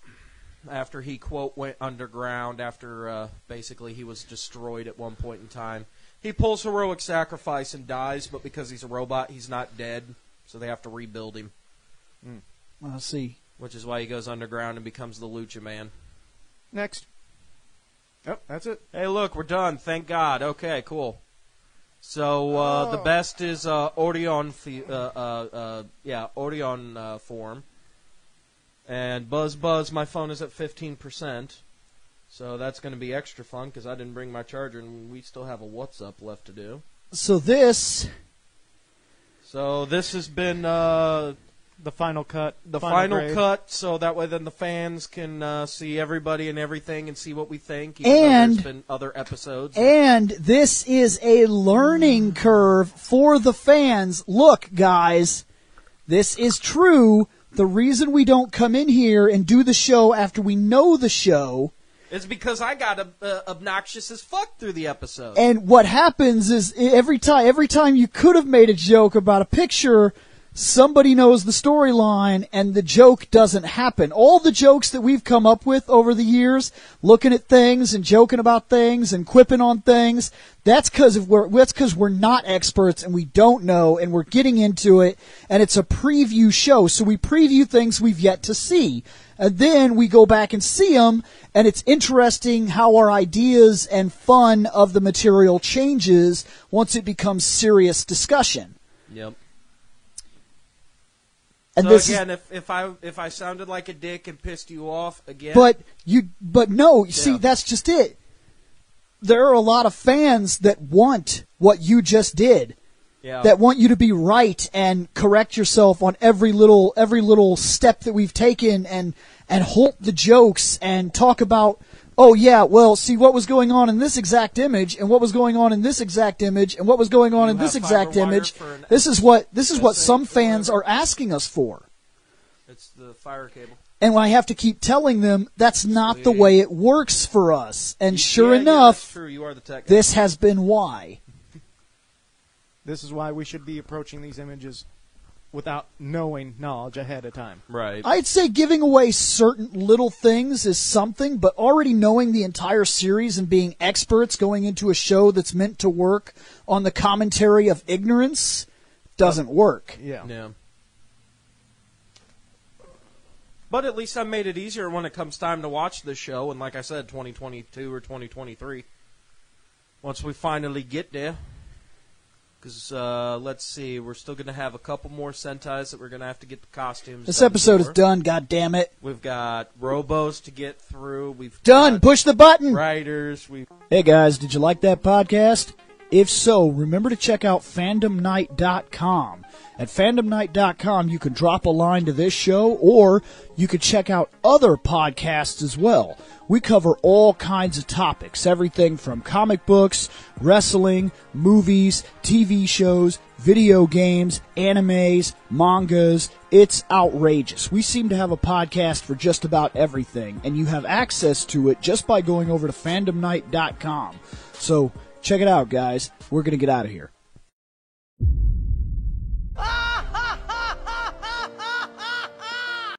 Speaker 3: After he, quote, went underground, after basically he was destroyed at one point in time. He pulls heroic sacrifice and dies, but because he's a robot, he's not dead, so they have to rebuild him.
Speaker 2: I see.
Speaker 3: Which is why he goes underground and becomes the Lucha Man.
Speaker 1: Next. Oh, that's it.
Speaker 3: Hey, look, we're done. Thank God. Okay, cool. So the best is Orion, Orion form. And Buzz, my phone is at 15%. So that's going to be extra fun because I didn't bring my charger and we still have a What's Up left to do.
Speaker 2: So this...
Speaker 3: So this has been
Speaker 1: The final cut.
Speaker 3: the final
Speaker 1: grade.
Speaker 3: cut, so that way then the fans can see everybody and everything and see what we think. Even
Speaker 2: And-
Speaker 3: though there's been other episodes.
Speaker 2: And this is a learning curve for the fans. Look, guys, this is true. The reason we don't come in here and do the show after we know the show,
Speaker 3: It's because I got obnoxious as fuck through the episode.
Speaker 2: and what happens is every time you could have made a joke about a picture somebody knows the storyline and the joke doesn't happen. All the jokes that we've come up with over the years, looking at things and joking about things and quipping on things, that's because we're not experts and we don't know and we're getting into it, and it's a preview show, so we preview things we've yet to see. And then we go back and see them, and it's interesting how our ideas and fun of the material changes once it becomes serious discussion.
Speaker 3: Yep.
Speaker 2: And
Speaker 3: so
Speaker 2: this
Speaker 3: again, if I sounded like a dick and pissed you off again,
Speaker 2: but no, you see,
Speaker 3: Yeah.
Speaker 2: that's just it. There are a lot of fans that want what you just did.
Speaker 3: yeah,
Speaker 2: That want you to be right and correct yourself on every little step that we've taken and halt the jokes and talk about, oh yeah, well, see what was going on in this exact image and what was going on in this exact image and what was going on
Speaker 3: You
Speaker 2: in this
Speaker 3: have
Speaker 2: exact
Speaker 3: fiber wire
Speaker 2: image.
Speaker 3: for an
Speaker 2: This is what
Speaker 3: essay
Speaker 2: some
Speaker 3: or
Speaker 2: fans
Speaker 3: whatever.
Speaker 2: are asking us for.
Speaker 3: it's the fire cable.
Speaker 2: And I have to keep telling them that's not the
Speaker 3: Sweet.
Speaker 2: way it works for us. And sure
Speaker 3: Yeah,
Speaker 2: enough,
Speaker 3: that's true. You are the tech guy.
Speaker 2: this has been why.
Speaker 1: This is why we should be approaching these images without knowing knowledge ahead of time.
Speaker 3: right.
Speaker 2: I'd say giving away certain little things is something, but already knowing the entire series and being experts going into a show that's meant to work on the commentary of ignorance doesn't work.
Speaker 1: Yeah.
Speaker 3: Yeah. But at least I made it easier when it comes time to watch this show, and like I said, 2022 or 2023. Once we finally get there. Because, let's see, we're still going to have a couple more Sentais that we're going to have to get the costumes
Speaker 2: This
Speaker 3: done
Speaker 2: episode is
Speaker 3: for.
Speaker 2: done, goddammit.
Speaker 3: We've got Robos to get through. We've
Speaker 2: Done!
Speaker 3: got
Speaker 2: Push the button!
Speaker 3: Writers.
Speaker 2: Hey guys, did you like that podcast? If so, remember to check out fandomnight.com. At fandomnight.com, you can drop a line to this show, or you could check out other podcasts as well. We cover all kinds of topics, everything from comic books, wrestling, movies, TV shows, video games, animes, mangas. It's outrageous. We seem to have a podcast for just about everything, and you have access to it just by going over to fandomnight.com. So check it out, guys. We're going to get out of here.